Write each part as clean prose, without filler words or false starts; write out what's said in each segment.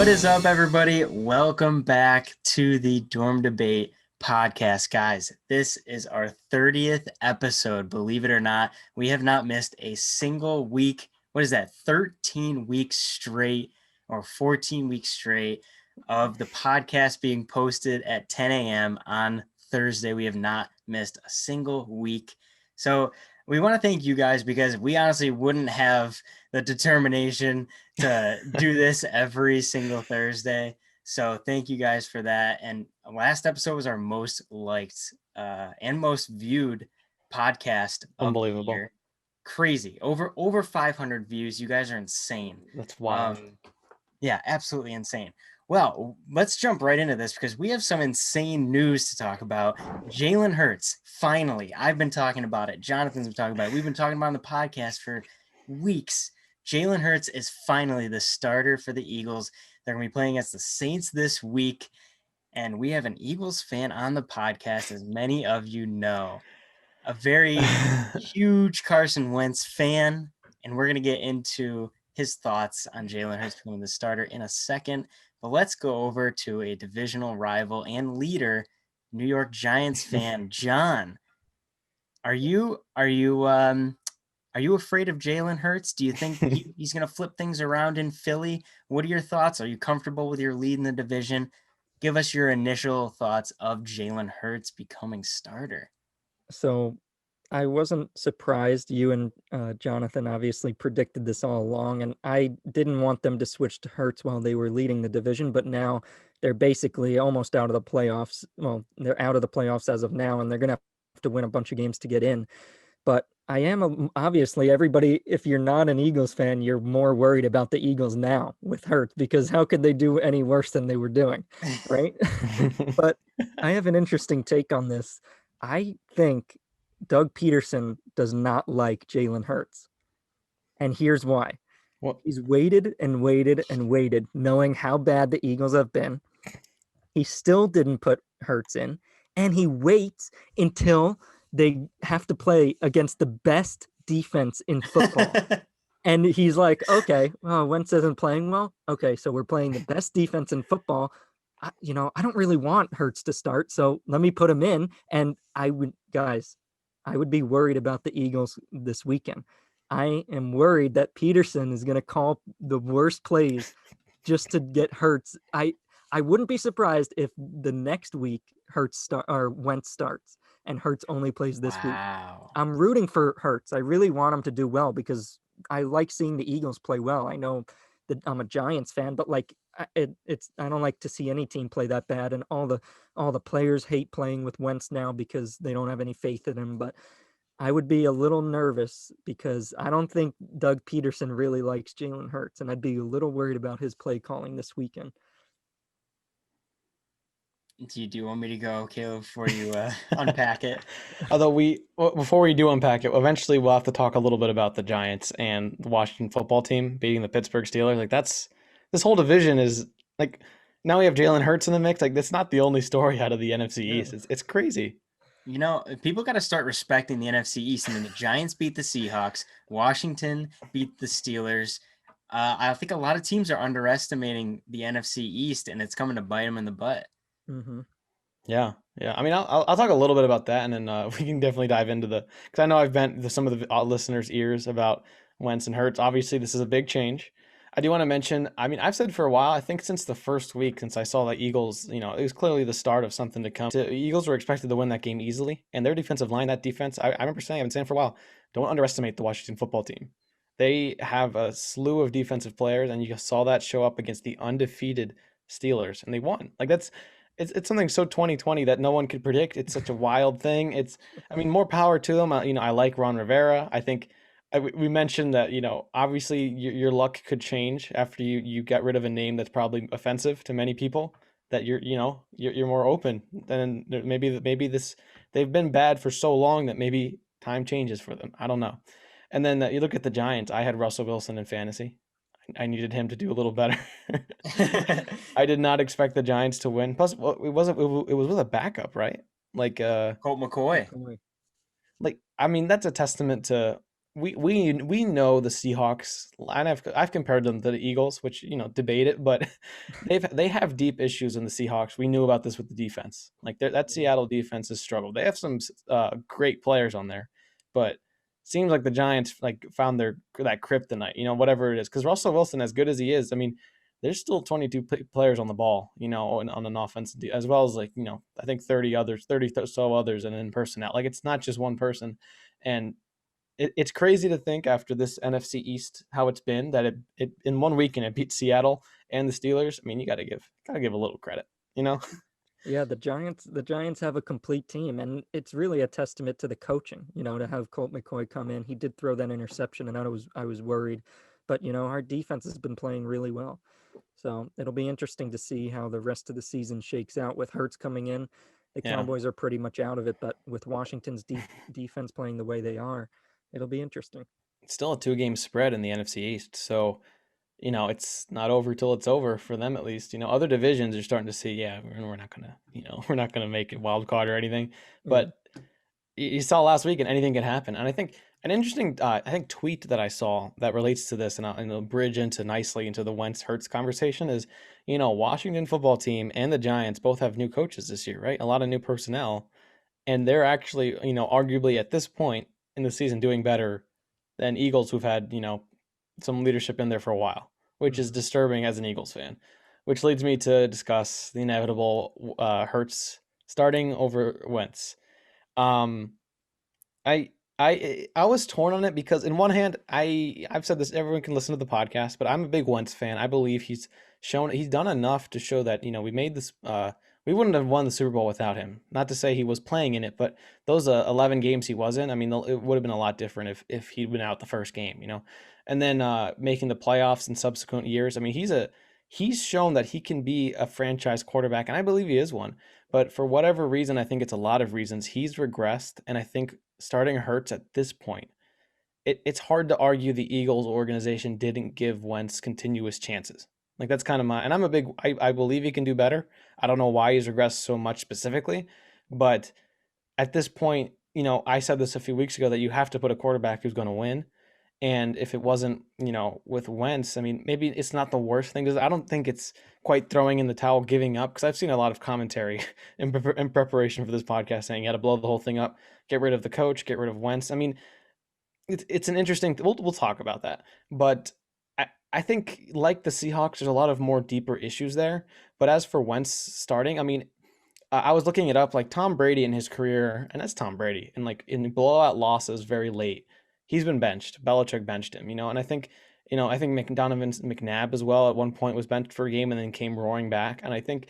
What is up, everybody? Welcome back to the Dorm Debate podcast, guys. This is our 30th episode. Believe it or not, we have not missed a single week. What is that? 13 weeks straight or 14 weeks straight of the podcast being posted at 10 a.m. on Thursday. We have not missed a single week. So we want to thank you guys because we honestly wouldn't have the determination to do this every single Thursday. So thank you guys for that. And last episode was our most liked and most viewed podcast of the Unbelievable. year. Crazy. Over 500 views. You guys are insane. That's wild. Yeah, absolutely insane. Well, let's jump right into this because we have some insane news to talk about. Jalen Hurts, finally. I've been talking about it. Jonathan's been talking about it. We've been talking about it on the podcast for weeks. Jalen Hurts is finally the starter for the Eagles. They're going to be playing against the Saints this week. And we have an Eagles fan on the podcast, as many of you know. A very huge Carson Wentz fan. And we're going to get into his thoughts on Jalen Hurts becoming the starter in a second. But let's go over to a divisional rival and leader, New York Giants fan, John. Are you afraid of Jalen Hurts? Do you think he's going to flip things around in Philly? What are your thoughts? Are you comfortable with your lead in the division? Give us your initial thoughts of Jalen Hurts becoming starter. So I wasn't surprised. You and Jonathan obviously predicted this all along, and I didn't want them to switch to Hurts while they were leading the division, but now they're basically almost out of the playoffs. Well, they're out of the playoffs as of now, and they're going to have to win a bunch of games to get in. But I am obviously everybody, if you're not an Eagles fan, you're more worried about the Eagles now with Hurts because how could they do any worse than they were doing, right? But I have an interesting take on this. I think Doug Peterson does not like Jalen Hurts. And here's why. What? He's waited and waited and waited, knowing how bad the Eagles have been. He still didn't put Hurts in, and he waits until they have to play against the best defense in football. And he's like, okay, well, Wentz isn't playing well. Okay, so we're playing the best defense in football. I don't really want Hurts to start, so let me put him in. And I would be worried about the Eagles this weekend. I am worried that Peterson is going to call the worst plays just to get Hurts. I wouldn't be surprised if the next week Wentz starts and Hurts only plays this week. I'm rooting for Hurts. I really want him to do well because I like seeing the Eagles play well. I know that I'm a Giants fan, but I don't like to see any team play that bad, and all the players hate playing with Wentz now because they don't have any faith in him. But I would be a little nervous because I don't think Doug Peterson really likes Jalen Hurts, and I'd be a little worried about his play calling this weekend. Do you want me to go, Caleb, before you unpack it? Although before we do unpack it, eventually we'll have to talk a little bit about the Giants and the Washington football team beating the Pittsburgh Steelers. This whole division is now we have Jalen Hurts in the mix. That's not the only story out of the NFC East. It's crazy. People got to start respecting the NFC East. I mean, the Giants beat the Seahawks. Washington beat the Steelers. I think a lot of teams are underestimating the NFC East, and it's coming to bite them in the butt. Mm-hmm. Yeah. I mean, I'll talk a little bit about that, and then we can definitely dive into because I know I've bent some of the listeners' ears about Wentz and Hurts. Obviously, this is a big change. I do want to mention, I mean, I've said for a while, I think since the first week, since I saw the Eagles, it was clearly the start of something to come. The Eagles were expected to win that game easily, and their defensive line, that defense, I remember saying, I've been saying for a while, don't underestimate the Washington football team. They have a slew of defensive players, and you saw that show up against the undefeated Steelers, and they won. It's something so 2020 that no one could predict. It's such a wild thing. More power to them. I like Ron Rivera. I think we mentioned that, obviously your luck could change after you get rid of a name that's probably offensive to many people, that you're more open. Then maybe they've been bad for so long that maybe time changes for them. I don't know. And then you look at the Giants. I had Russell Wilson in fantasy. I needed him to do a little better. I did not expect the Giants to win. Plus, it was with a backup, right? Colt McCoy. That's a testament to we know the Seahawks, and I've compared them to the Eagles, which debate it, but they have deep issues in the Seahawks. We knew about this with the defense. Like that Seattle defense has struggled. They have some great players on there, but seems like the Giants like found that kryptonite, whatever it is. Because Russell Wilson, as good as he is, I mean, there's still 22 players on the ball, on an offense, as well as like I think 30 so others, and in personnel. Like it's not just one person, and it's crazy to think after this NFC East how it's been that it in one weekend it beat Seattle and the Steelers. I mean, you gotta give a little credit, you know. Yeah, the Giants have a complete team, and it's really a testament to the coaching. To have Colt McCoy come in, he did throw that interception, and I was worried, but our defense has been playing really well. So it'll be interesting to see how the rest of the season shakes out with Hurts coming in. The Yeah, Cowboys are pretty much out of it, but with Washington's defense playing the way they are, it'll be interesting. it's still a 2-game spread in the NFC East, so it's not over till it's over for them at least. Other divisions are starting to see, yeah, we're not gonna, we're not gonna make it wild card or anything, Yeah. but you saw last week and anything can happen. And I think an interesting, tweet that I saw that relates to this, and I'll bridge nicely into the Wentz Hurts conversation is, Washington football team and the Giants both have new coaches this year, right? A lot of new personnel, and they're actually, arguably at this point in the season doing better than Eagles, who've had, some leadership in there for a while, which is Mhm. disturbing as an Eagles fan. Which leads me to discuss the inevitable Hurts starting over Wentz. Um, I I was torn on it because in one hand, I've said this, everyone can listen to the podcast, but I'm a big Wentz fan. I believe he's done enough to show that, we made this we wouldn't have won the Super Bowl without him. Not to say he was playing in it, but those 11 games he was in, I mean, it would have been a lot different if he'd been out the first game. And then making the playoffs in subsequent years. I mean, he's shown that he can be a franchise quarterback, and I believe he is one. But for whatever reason, I think it's a lot of reasons, he's regressed, and I think starting Hurts at this point, it's hard to argue the Eagles organization didn't give Wentz continuous chances. Like that's kind of and I believe he can do better. I don't know why he's regressed so much specifically, but at this point, I said this a few weeks ago that you have to put a quarterback who's going to win. And if it wasn't, with Wentz, I mean, maybe it's not the worst thing because I don't think it's quite throwing in the towel, giving up. Because I've seen a lot of commentary in preparation for this podcast saying you got to blow the whole thing up, get rid of the coach, get rid of Wentz. I mean, it's an interesting. We'll talk about that, but I think like the Seahawks, there's a lot of more deeper issues there. But as for Wentz starting, I mean, I was looking it up, like Tom Brady in his career, and that's Tom Brady, and like in blowout losses very late, he's been benched. Belichick benched him, and I think McDonovan McNabb as well at one point was benched for a game and then came roaring back. And I think,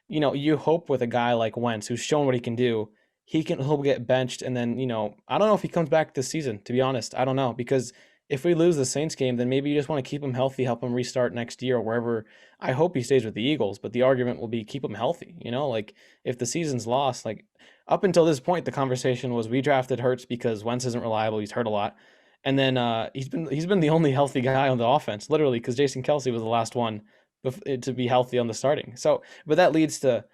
you hope with a guy like Wentz who's shown what he can do, he'll get benched, and then I don't know if he comes back this season. To be honest, I don't know because if we lose the Saints game, then maybe you just want to keep him healthy, help him restart next year or wherever. I hope he stays with the Eagles, but the argument will be keep him healthy. Like if the season's lost, like up until this point, the conversation was we drafted Hurts because Wentz isn't reliable, he's hurt a lot, and then he's been the only healthy guy on the offense, literally, because Jason Kelsey was the last one to be healthy on the starting. So, but that leads to,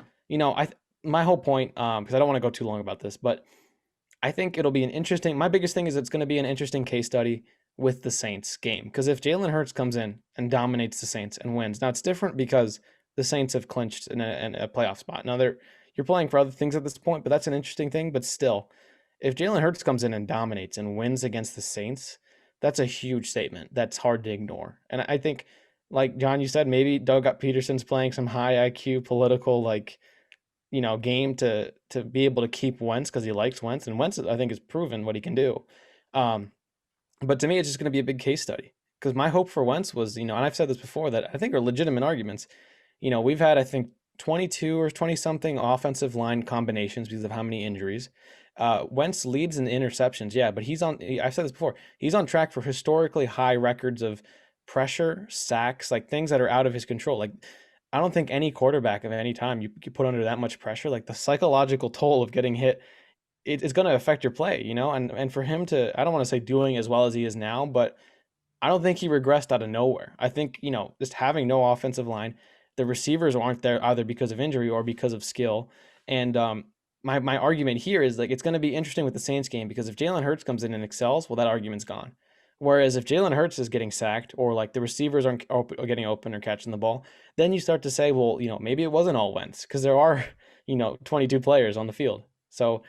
my whole point, because I don't want to go too long about this, but I think it'll be an interesting. My biggest thing is it's going to be an interesting case study with the Saints game because if Jalen Hurts comes in and dominates the Saints and wins, now it's different because the Saints have clinched in a playoff spot. Now you're playing for other things at this point, but that's an interesting thing. But still, if Jalen Hurts comes in and dominates and wins against the Saints, that's a huge statement. That's hard to ignore. And I think, like John, you said, maybe Doug Peterson's playing some high IQ political game to be able to keep Wentz because he likes Wentz, and Wentz I think has proven what he can do. But to me, it's just going to be a big case study because my hope for Wentz was, and I've said this before that I think are legitimate arguments. We've had I think 22 or 20 something offensive line combinations because of how many injuries. Wentz leads in interceptions, yeah, but I've said this before. He's on track for historically high records of pressure, sacks, like things that are out of his control. Like I don't think any quarterback of any time you put under that much pressure, like the psychological toll of getting hit, it's going to affect your play, and for him to, I don't want to say doing as well as he is now, but I don't think he regressed out of nowhere. I think, just having no offensive line, the receivers aren't there either because of injury or because of skill. And my argument here is like it's going to be interesting with the Saints game because if Jalen Hurts comes in and excels, well, that argument's gone. Whereas if Jalen Hurts is getting sacked or like the receivers aren't getting open or catching the ball, then you start to say, well, maybe it wasn't all Wentz because there are 22 players on the field. So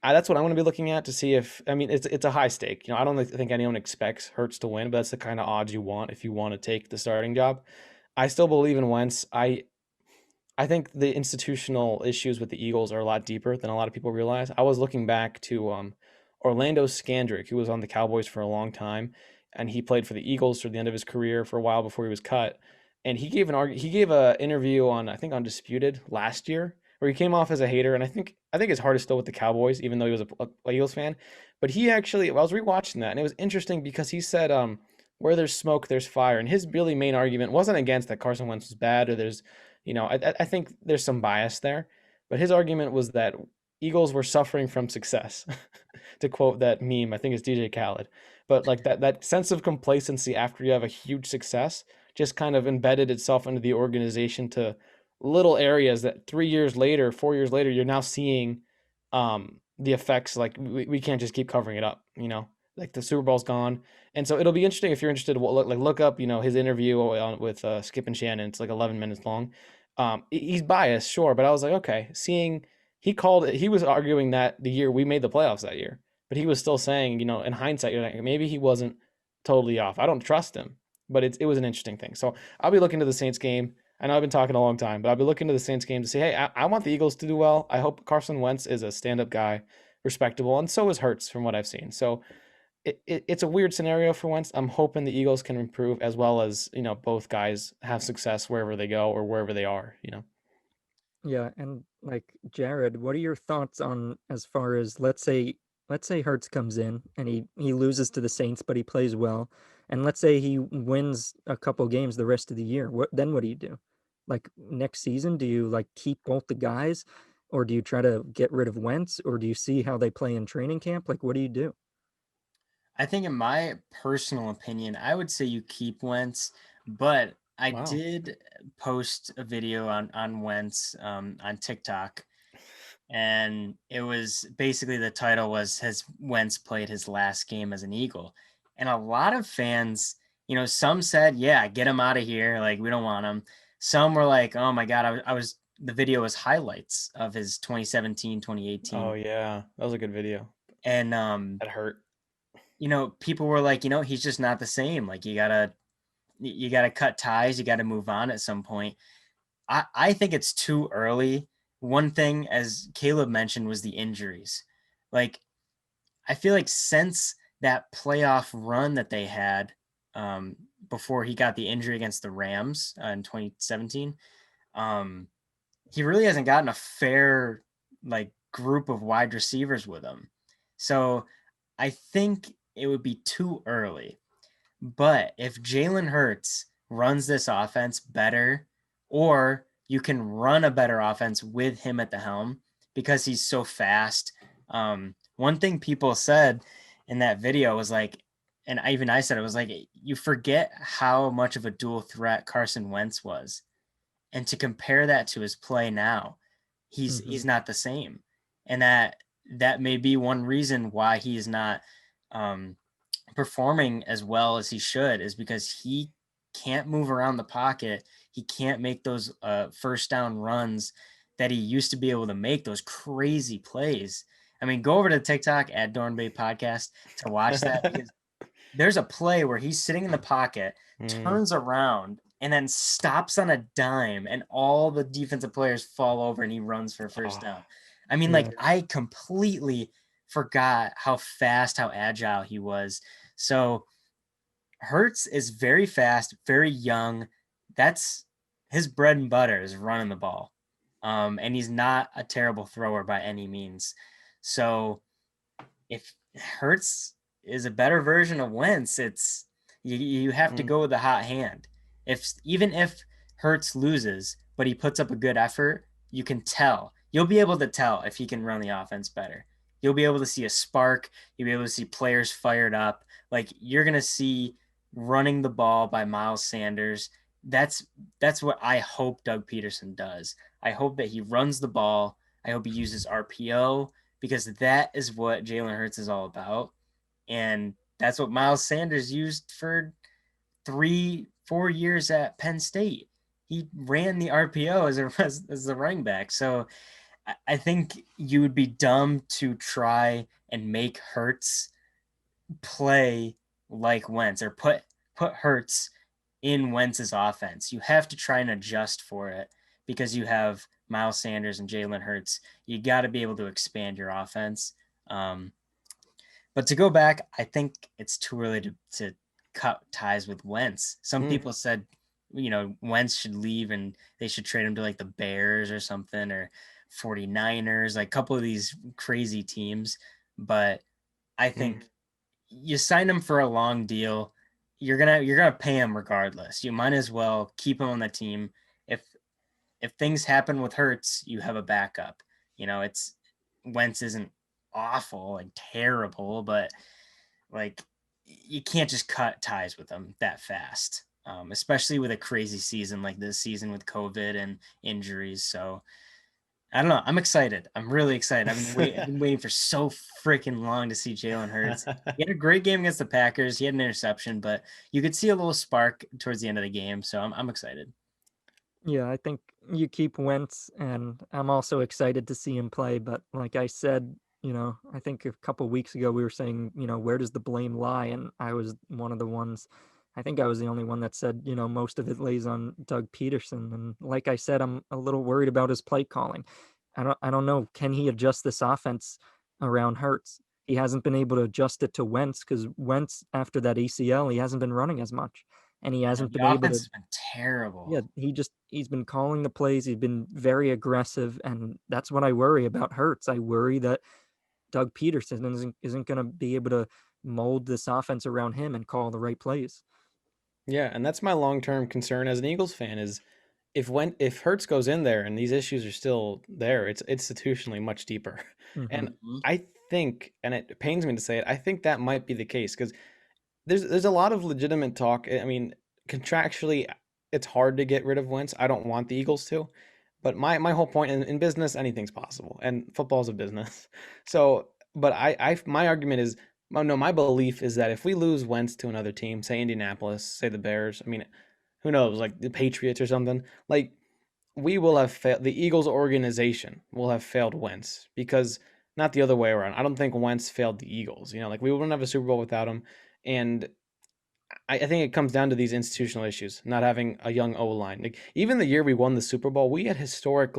that's what I'm going to be looking at to see if I mean it's a high stake. I don't think anyone expects Hurts to win, but that's the kind of odds you want if you want to take the starting job. I still believe in Wentz. I think the institutional issues with the Eagles are a lot deeper than a lot of people realize. I was looking back to Orlando Scandrick, who was on the Cowboys for a long time, and he played for the Eagles through the end of his career for a while before he was cut. And he gave a interview on I think Undisputed last year where he came off as a hater, and I think his heart is still with the Cowboys, even though he was a Eagles fan. But he actually, I was rewatching that, and it was interesting because he said, "Where there's smoke, there's fire," and his really main argument wasn't against that Carson Wentz was bad or there's I think there's some bias there, but his argument was that Eagles were suffering from success, to quote that meme. I think it's DJ Khaled, but like that sense of complacency after you have a huge success just kind of embedded itself into the organization to little areas that 3 years later, 4 years later, you're now seeing the effects. Like we can't just keep covering it up, like the Super Bowl's gone. And so it'll be interesting if you're interested to look up, his interview with Skip and Shannon. It's like 11 minutes long. He's biased, sure, but I was like, okay, seeing he was arguing that the year we made the playoffs that year, but he was still saying, in hindsight, you're like, maybe he wasn't totally off. I don't trust him, but it was an interesting thing. So I'll be looking to the Saints game. I know I've been talking a long time, but I'll be looking to the Saints game to say, hey, I want the Eagles to do well. I hope Carson Wentz is a stand-up guy, respectable, and so is Hurts from what I've seen. So it's a weird scenario for Wentz. I'm hoping the Eagles can improve as well as, both guys have success wherever they go or wherever they are. Yeah, and like Jared, what are your thoughts on as far as let's say Hertz comes in and he loses to the Saints, but he plays well, and let's say he wins a couple games the rest of the year. What do you do? Like next season, do you like keep both the guys, or do you try to get rid of Wentz, or do you see how they play in training camp? Like, what do you do? I think, in my personal opinion, I would say you keep Wentz, but I Wow. did post a video on Wentz on TikTok, and it was basically the title was "Has Wentz played his last game as an Eagle?" And a lot of fans, some said, "Yeah, get him out of here. Like we don't want him." Some were like, "Oh my God, I was." The video was highlights of his 2017, Oh 2018, yeah, that was a good video. and That hurt. people were like, he's just not the same. Like you gotta cut ties, you gotta move on at some point. I think it's too early. One thing, as Caleb mentioned, was the injuries. Like I feel like since that playoff run that they had before he got the injury against the Rams in 2017, um, he really hasn't gotten a fair like group of wide receivers with him. So I think it would be too early. But if Jalen Hurts runs this offense better, or you can run a better offense with him at the helm because he's so fast. One thing people said in that video was like, and I said it was like, you forget how much of a dual threat Carson Wentz was, and to compare that to his play now, he's Hmm. not the same, and that may be one reason why he is not um, performing as well as he should, is because he can't move around the pocket. He can't make those first down runs that he used to be able to make, those crazy plays. I mean, go over to TikTok at Dornbay Podcast to watch that, because there's a play where he's sitting in the pocket, Mm. turns around, and then stops on a dime, and all the defensive players fall over, and he runs for a first Oh, down. I mean, like, Yeah. I completely forgot how fast, how agile he was. So Hertz is very fast, very young. That's his bread and butter, is running the ball. And he's not a terrible thrower by any means. So if Hertz is a better version of Wentz, you have to mm. go with the hot hand. Even if Hertz loses, but he puts up a good effort, you can tell. You'll be able to tell if he can run the offense better. You'll be able to see a spark. You'll be able to see players fired up. Like you're gonna see running the ball by Miles Sanders. That's what I hope Doug Peterson does. I hope that he runs the ball I hope he uses RPO because that is what Jalen Hurts is all about. And that's what Miles Sanders used for 3, 4 years at Penn State. He ran the RPO as the running back. So I think you would be dumb to try and make Hurts play like Wentz or put Hurts in Wentz's offense. You have to try and adjust for it because you have Miles Sanders and Jalen Hurts. You got to be able to expand your offense. Um, but to go back, I think it's too early to cut ties with Wentz. Some Mm. people said, Wentz should leave and they should trade him to like the Bears or something or 49ers, like a couple of these crazy teams. But I think you sign him for a long deal. You're gonna pay him regardless. You might as well keep him on the team. If if things happen with Hurts, you have a backup. It's Wentz isn't awful and terrible, but like you can't just cut ties with them that fast, especially with a crazy season like this season with COVID and injuries. So I don't know. I'm excited. I'm really excited. I've been waiting for so freaking long to see Jalen Hurts. He had a great game against the Packers. He had an interception, but you could see a little spark towards the end of the game. So I'm excited. Yeah, I think you keep Wentz, and I'm also excited to see him play. But like I said, I think a couple weeks ago we were saying, where does the blame lie? And I was one of the ones. I think I was the only one that said, most of it lays on Doug Peterson. And like I said, I'm a little worried about his play calling. I don't know. Can he adjust this offense around Hurts? He hasn't been able to adjust it to Wentz because Wentz, after that ACL, he hasn't been running as much, and he hasn't been The able offense to. has been terrible. Yeah, he's been calling the plays. He's been very aggressive, and that's what I worry about Hurts. I worry that Doug Peterson isn't going to be able to mold this offense around him and call the right plays. Yeah, and that's my long-term concern as an Eagles fan is if Hertz goes in there and these issues are still there, it's institutionally much deeper. Hmm. And Mhm. I think, and it pains me to say it, I think that might be the case because there's a lot of legitimate talk. I mean, contractually, it's hard to get rid of Wentz. I don't want the Eagles to, but my whole point in business, anything's possible, and football's a business. So, but my argument is, oh no, my belief is that if we lose Wentz to another team, say Indianapolis, say the Bears, I mean, who knows, like the Patriots or something, like we will have failed. The Eagles organization will have failed Wentz because not the other way around. I don't think Wentz failed the Eagles. Like we wouldn't have a Super Bowl without him, and I think it comes down to these institutional issues, not having a young O line. Like even the year we won the Super Bowl, we had historic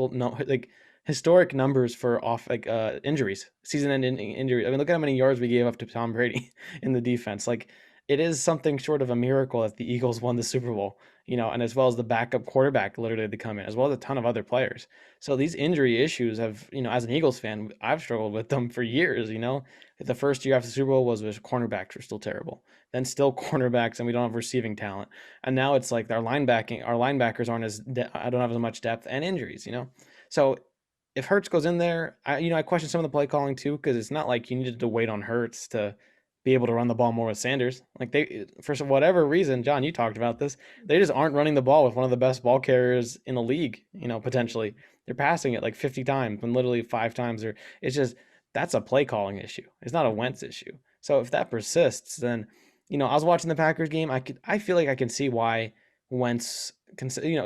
numbers for off injuries, season-ending injuries. I mean, look at how many yards we gave up to Tom Brady in the defense. Like it is something short of a miracle that the Eagles won the Super Bowl. And as well as the backup quarterback literally to come in, as well as a ton of other players. So these injury issues have, as an Eagles fan, I've struggled with them for years. The first year after the Super Bowl was cornerbacks were still terrible, then still cornerbacks, and we don't have receiving talent. And now it's like our linebackers aren't I don't have as much depth and injuries. So if Hurts goes in there, I question some of the play calling too because it's not like you needed to wait on Hurts to be able to run the ball more with Sanders. Like for whatever reason, John, you talked about this. They just aren't running the ball with one of the best ball carriers in the league. Potentially they're passing it like 50 times when literally 5 times. Or it's just that's a play calling issue. It's not a Wentz issue. So if that persists, then I was watching the Packers game. I feel like I can see why Wentz I can see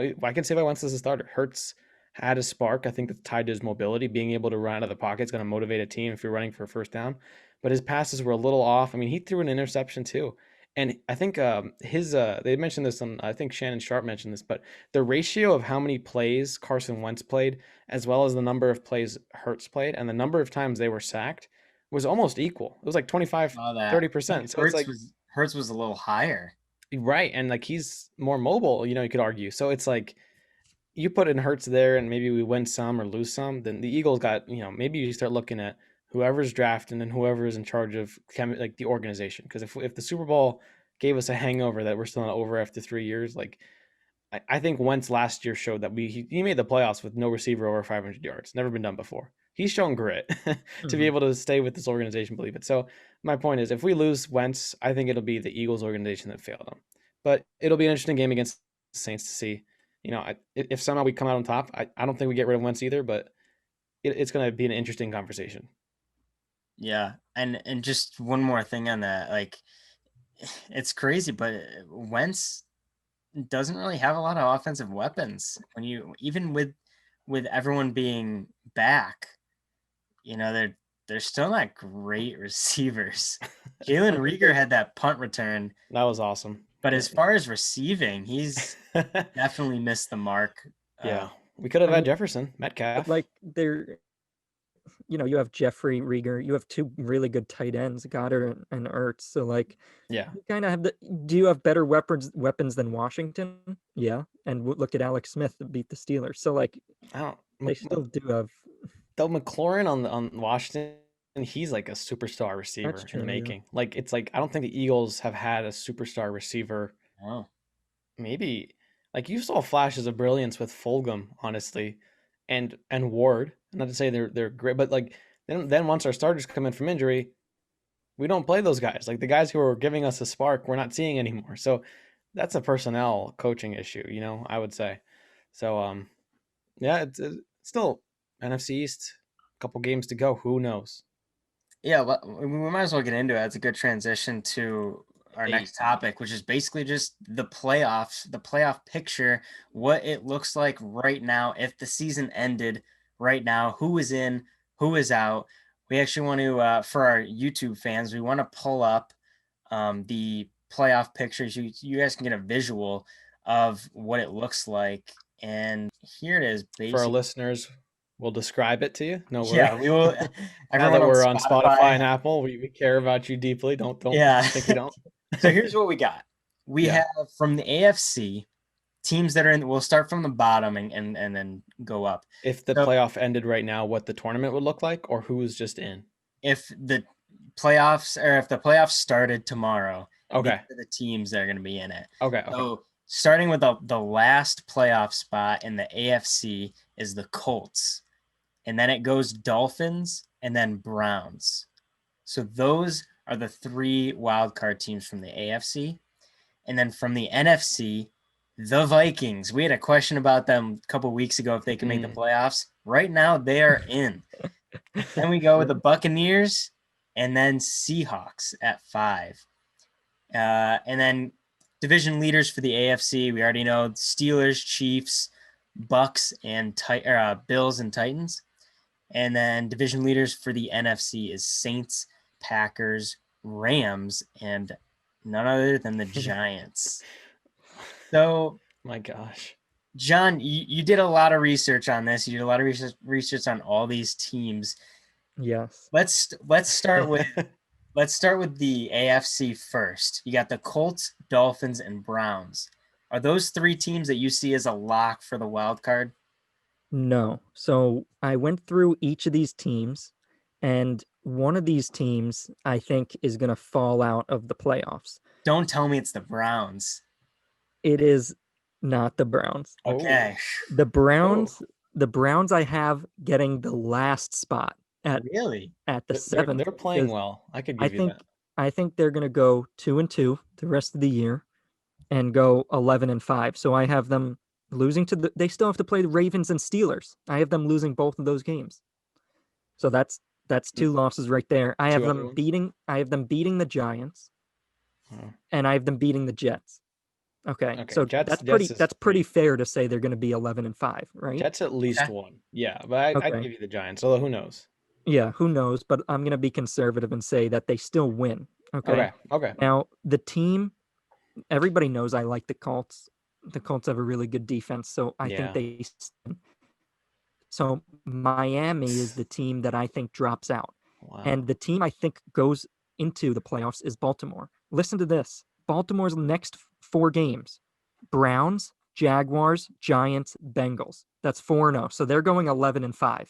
why Wentz is a starter. Hurts had a spark. I think that's tied to his mobility. Being able to run out of the pocket is going to motivate a team if you're running for a first down. But his passes were a little off. I mean, he threw an interception too. And I think they mentioned this on, I think Shannon Sharp mentioned this, but the ratio of how many plays Carson Wentz played, as well as the number of plays Hurts played, and the number of times they were sacked was almost equal. It was like 25, Saw that. I think 30%. So it's like, Hurts was a little higher. right. And like he's more mobile, you could argue. So it's like, you put in Hurts there and maybe we win some or lose some, then the Eagles got, maybe you start looking at whoever's drafting and whoever is in charge of like the organization. Because if the Super Bowl gave us a hangover that we're still not over after 3 years, like I think Wentz last year showed that he made the playoffs with no receiver over 500 yards. Never been done before. He's shown grit to be Hmm. able to stay with this organization, believe it. So my point is, if we lose Wentz, I think it'll be the Eagles organization that failed him. But it'll be an interesting game against the Saints to see. If somehow we come out on top, I don't think we get rid of Wentz either. But it's going to be an interesting conversation. Yeah, and just one more thing on that, like it's crazy, but Wentz doesn't really have a lot of offensive weapons. When you even with everyone being back, they're still not great receivers. Jalen Rieger had that punt return, That was awesome. but as far as receiving, he's definitely missed the mark. Yeah, we could have I had mean, Jefferson, but Metcalf. like you have Jeffrey Rieger, you have two really good tight ends, Goddard and Ertz. So like, Yeah, you kind of have do you have better weapons than Washington? Yeah, and look at Alex Smith that beat the Steelers. So like, I don't. they still do have. Though McLaurin on Washington, he's like a superstar That's receiver in the true. Yeah. making. Like it's like I don't think the Eagles have had a superstar receiver. Oh, Maybe like you saw flashes of brilliance with Fulgham, honestly, and Ward. Not to say they're great, but like then once our starters come in from injury, we don't play those guys. Like the guys who are giving us a spark, we're not seeing anymore. So that's a personnel coaching issue, I would say. So yeah, it's still NFC East, a couple games to go. Who knows? yeah. We might as well get into it. It's a good transition to our next topic, which is basically just the playoffs, the playoff picture, what it looks like right now. If the season ended right now, who is in, who is out? We actually want to, for our YouTube fans, we want to pull up the playoff pictures. You guys can get a visual of what it looks like, and here it is. For our Basically, listeners, we'll describe it to you. No worry. yeah, we will. Now Everyone that on we're on Spotify and Spotify, Apple, we care about you deeply. Don't yeah. think we don't. So here's what we got. We Yeah. have from the AFC teams that are in. We'll start from the bottom and then go up. If the So playoff ended right now, what the tournament would look like, or who is just in? if the playoffs started tomorrow, these Okay. are the teams that are going to be in it. Okay. So starting with the last playoff spot in the AFC is the Colts, and then it goes Dolphins and then Browns. So those are the three wildcard teams from the AFC. And then from the NFC, the Vikings. We had a question about them a couple weeks ago if they can make the playoffs. Right now, they are in. Then we go with the Buccaneers and then Seahawks at 5. And then division leaders for the AFC, we already know Steelers, Chiefs, Bucks, and Bills and Titans. And then division leaders for the NFC is Saints, Packers, Rams, and none other than the Giants. So, My gosh. John, you did a lot of research on this. You did a lot of research on all these teams. Yes. Let's start with the AFC first. You got the Colts, Dolphins, and Browns. Are those three teams that you see as a lock for the wild card? No. So I went through each of these teams, and one of these teams I think is going to fall out of the playoffs. Don't tell me it's the Browns. It is not the Browns. Okay. The Browns I have getting the last spot Really? at the 7th. They're playing well. I could give you that. I think they're going to go 2-2 the rest of the year and go 11-5. So I have them losing to they still have to play the Ravens and Steelers. I have them losing both of those games. So that's two losses right there. I have them beating the Giants. And I have them beating the Jets. Okay. So that's pretty fair to say they're going to be 11-5, right? Jets at least one. Yeah, but I'd give you the Giants, although who knows? Yeah, who knows? But I'm going to be conservative and say that they still win. Okay. Now, the team, everybody knows I like the Colts. The Colts have a really good defense, so I think they. So Miami is the team that I think drops out. Wow. And the team I think goes into the playoffs is Baltimore. Listen to this. Baltimore's next 4 games: Browns, Jaguars, Giants, Bengals. That's 4-0. So they're going 11-5.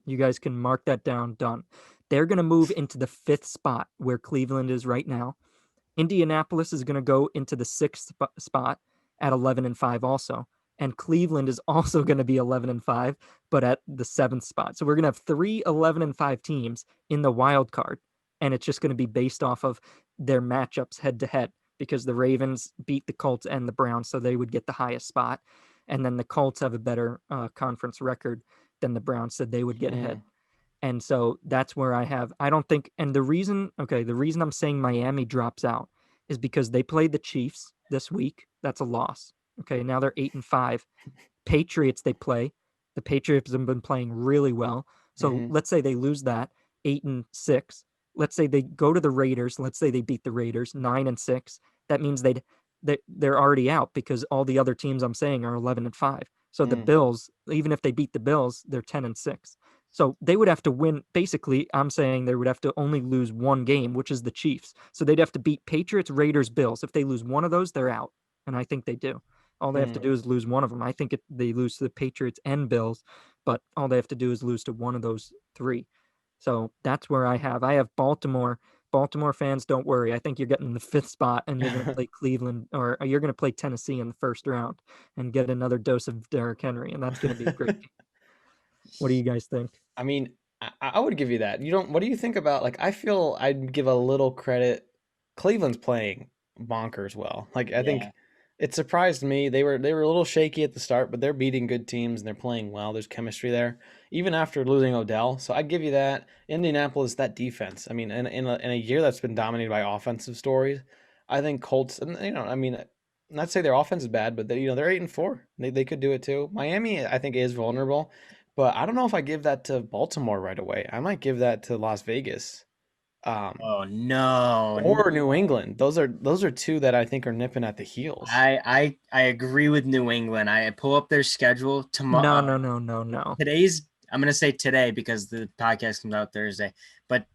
You guys can mark that down. Done. They're going to move into the 5th spot where Cleveland is right now. Indianapolis is going to go into the 6th spot at 11-5 also. And Cleveland is also going to be 11-5, but at the 7th spot. So we're going to have 3 11-5 teams in the wild card. And it's just going to be based off of their matchups head to head, because the Ravens beat the Colts and the Browns, so they would get the highest spot. And then the Colts have a better conference record than the Browns said they would get ahead. Mm, And so that's where I don't think, and the reason I'm saying Miami drops out is because they played the Chiefs this week. That's a loss. Okay. Now they're 8-5. Patriots they play. The Patriots have been playing really well. So mm, let's say they lose that 8-6. Let's say they go to the Raiders. Let's say they beat the Raiders 9-6. That means they're already out because all the other teams I'm saying are 11-5. So the mm, Bills, even if they beat the Bills, they're 10-6. So they would have to win. Basically, I'm saying they would have to only lose one game, which is the Chiefs. So they'd have to beat Patriots, Raiders, Bills. If they lose one of those, they're out. And I think they do. All they have to mm. do is lose one of them. I think they lose to the Patriots and Bills, but all they have to do is lose to one of those three. So that's where I have Baltimore. Baltimore fans, don't worry. I think you're getting the fifth spot, and you're going to play Cleveland, or you're going to play Tennessee in the first round and get another dose of Derrick Henry, and that's going to be a great game. What do you guys think? I mean, I would give you that. You don't. What do you think about like? I feel I'd give a little credit. Cleveland's playing bonkers well. Like I Yeah. think it surprised me. They were a little shaky at the start, but they're beating good teams and they're playing well. There's chemistry there, even after losing Odell. So I'd give you that. Indianapolis, that defense. I mean, in a year that's been dominated by offensive stories, I think Colts. And I mean, not to say their offense is bad, but they're 8-4. They could do it too. Miami, I think, is vulnerable. But I don't know if I give that to Baltimore right away. I might give that to Las Vegas, Oh no, or New England. Those are two that I think are nipping at the heels. I agree with New England. I pull up their schedule No, tomorrow. no, no, no, no. I'm gonna say today because the podcast comes out Thursday. But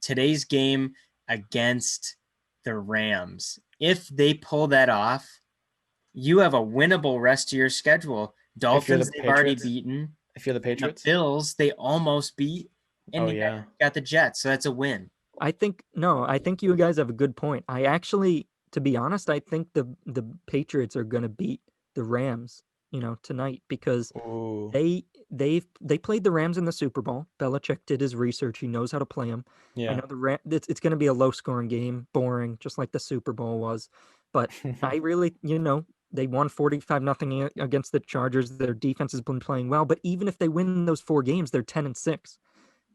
today's game against the Rams, if they pull that off, you have a winnable rest of your schedule. If you're the Dolphins, they've already Patriots, beaten. if you're the And the Patriots, Bills, they almost beat. And oh you yeah, got the Jets, so that's a win. I think no, I think you guys have a good point. I actually, to be honest, I think the Patriots are going to beat the Rams, tonight because ooh, they played the Rams in the Super Bowl. Belichick did his research. He knows how to play them. I yeah. know it's going to be a low scoring game, boring, just like the Super Bowl was. But I really, they won 45-0 against the Chargers. Their defense has been playing well, but even if they win those four games, they're 10-6.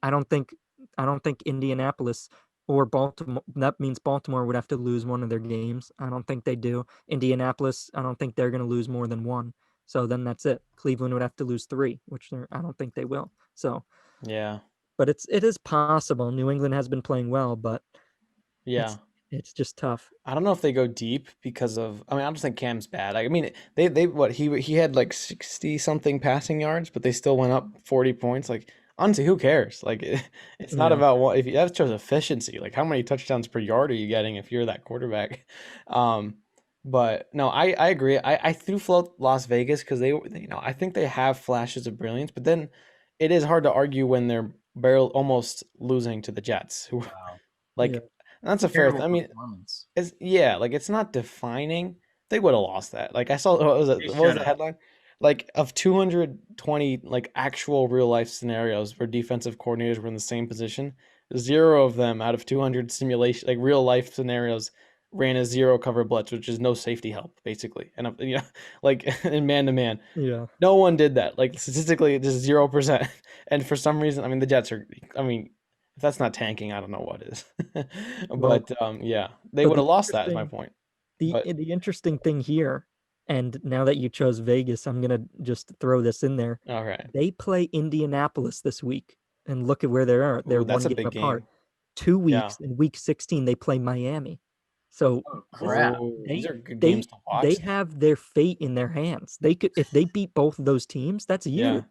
I don't think I don't think Indianapolis or Baltimore, that means Baltimore would have to lose one of their games. I don't think they do. Indianapolis, I don't think they're going to lose more than one. So then that's it. Cleveland would have to lose three, which I don't think they will. So, Yeah, but it is possible. New England has been playing well, but yeah. it's it's just tough. I don't know if they go deep because of. I mean, I don't think Cam's bad. I mean, they what he had like 60 something passing yards, but they still went up 40 points. Like, honestly, who cares? Like, it's not Yeah. about what if you that shows efficiency. Like, how many touchdowns per yard are you getting if you're that quarterback? Um, but no, I agree. I threw float Las Vegas because I think they have flashes of brilliance, but then it is hard to argue when they're barely almost losing to the Jets, who Wow. Yeah. like that's a fair Terrible thing. I mean. performance. Like it's not defining. They would have lost that. Like I saw what was it? They What was should the have. headline? Like of 220 like actual real life scenarios where defensive coordinators were in the same position, zero of them out of 200 simulation like real life scenarios ran a zero cover blitz, which is no safety help basically. And like in man to man, Yeah. no one did that. Like statistically, just 0%. And for some reason, I mean the Jets are. I mean, if that's not tanking, I don't know what is. Well, But yeah, they so would the have lost that. Is my interesting point. the But the interesting thing here, and now that you chose Vegas, I'm gonna just throw this in there. all right. They play Indianapolis this week, and look at where they are. They're Ooh, one that's a game big apart. game. Two Yeah. weeks in week 16, they play Miami. So Oh crap. Oh, these they are good games they to they watch. have their fate in their hands. They could if they beat both of those teams, that's Yeah. huge.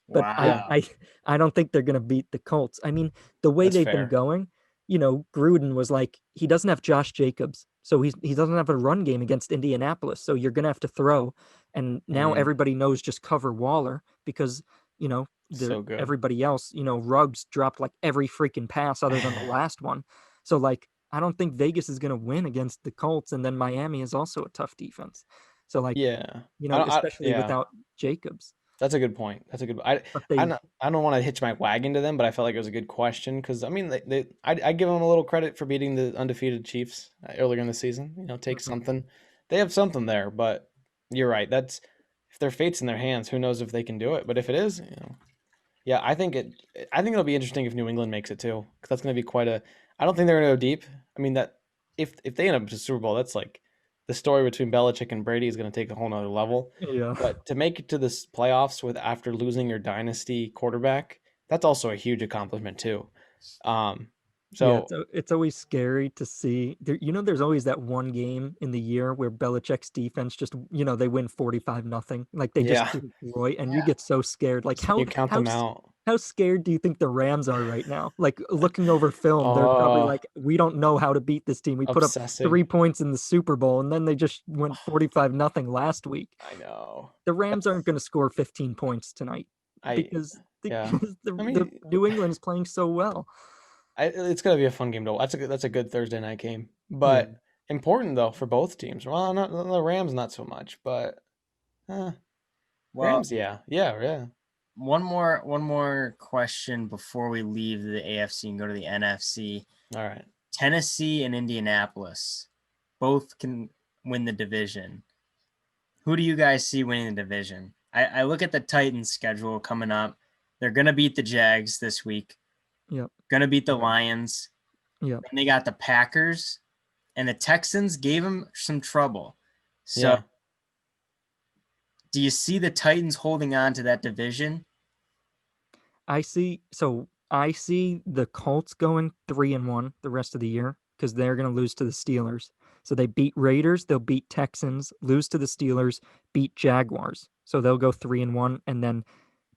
But Yeah. I don't think they're gonna beat the Colts. I mean, the way That's they've been fair. going, Gruden was like, he doesn't have Josh Jacobs, so he doesn't have a run game against Indianapolis. So you're gonna have to throw, and now Mm, everybody knows just cover Waller because so good. everybody else, Ruggs dropped like every freaking pass other than the last one. So like, I don't think Vegas is gonna win against the Colts, and then Miami is also a tough defense. So like, Yeah. I don't. especially Yeah. without Jacobs, That's a good point. That's a good. but they I don't want to hitch my wagon to them, but I felt like it was a good question because I mean I give them a little credit for beating the undefeated Chiefs earlier in the season. Take Mhm. something. They have something there, but you're right. That's if their fate's in their hands. Who knows if they can do it? But if it is. Yeah, I think it'll be interesting if New England makes it too, because that's going to be quite a. I don't think they're going to go deep. I mean that if they end up to the Super Bowl, that's like the story between Belichick and Brady is going to take a whole nother level. Yeah. But to make it to this playoffs with after losing your dynasty quarterback, that's also a huge accomplishment too. Um, Yeah, so it's always scary to see. There's always that one game in the year where Belichick's defense just, they win 45-0. Like they just yeah, destroy, and you Yeah. get so scared. Like you count them out. how scared do you think the Rams are right now? Like looking over film, they're probably Oh, like, we don't know how to beat this team. We put up obsessing. 3 points in the Super Bowl, and then they just went 45-0 last week. I know. The Rams That's aren't going to score 15 points tonight I because yeah. I the mean, New England is playing so well. it's gonna be a fun game to watch. That's a good Thursday night game, Yeah. but important though for both teams. Well, not the Rams, not so much, but uh, Well, Rams, yeah. one more question before we leave the AFC and go to the NFC. All right. Tennessee and Indianapolis both can win the division. Who do you guys see winning the division? I look at the Titans schedule coming up. They're gonna beat the Jags this week. Yep. Gonna beat the Okay. Lions. Yep. And they got the Packers, and the Texans gave them some trouble. So, Yeah. do you see the Titans holding on to that division? I see the Colts going 3-1 the rest of the year because they're going to lose to the Steelers. So they beat Raiders, they'll beat Texans, lose to the Steelers, beat Jaguars. So they'll go 3-1, and then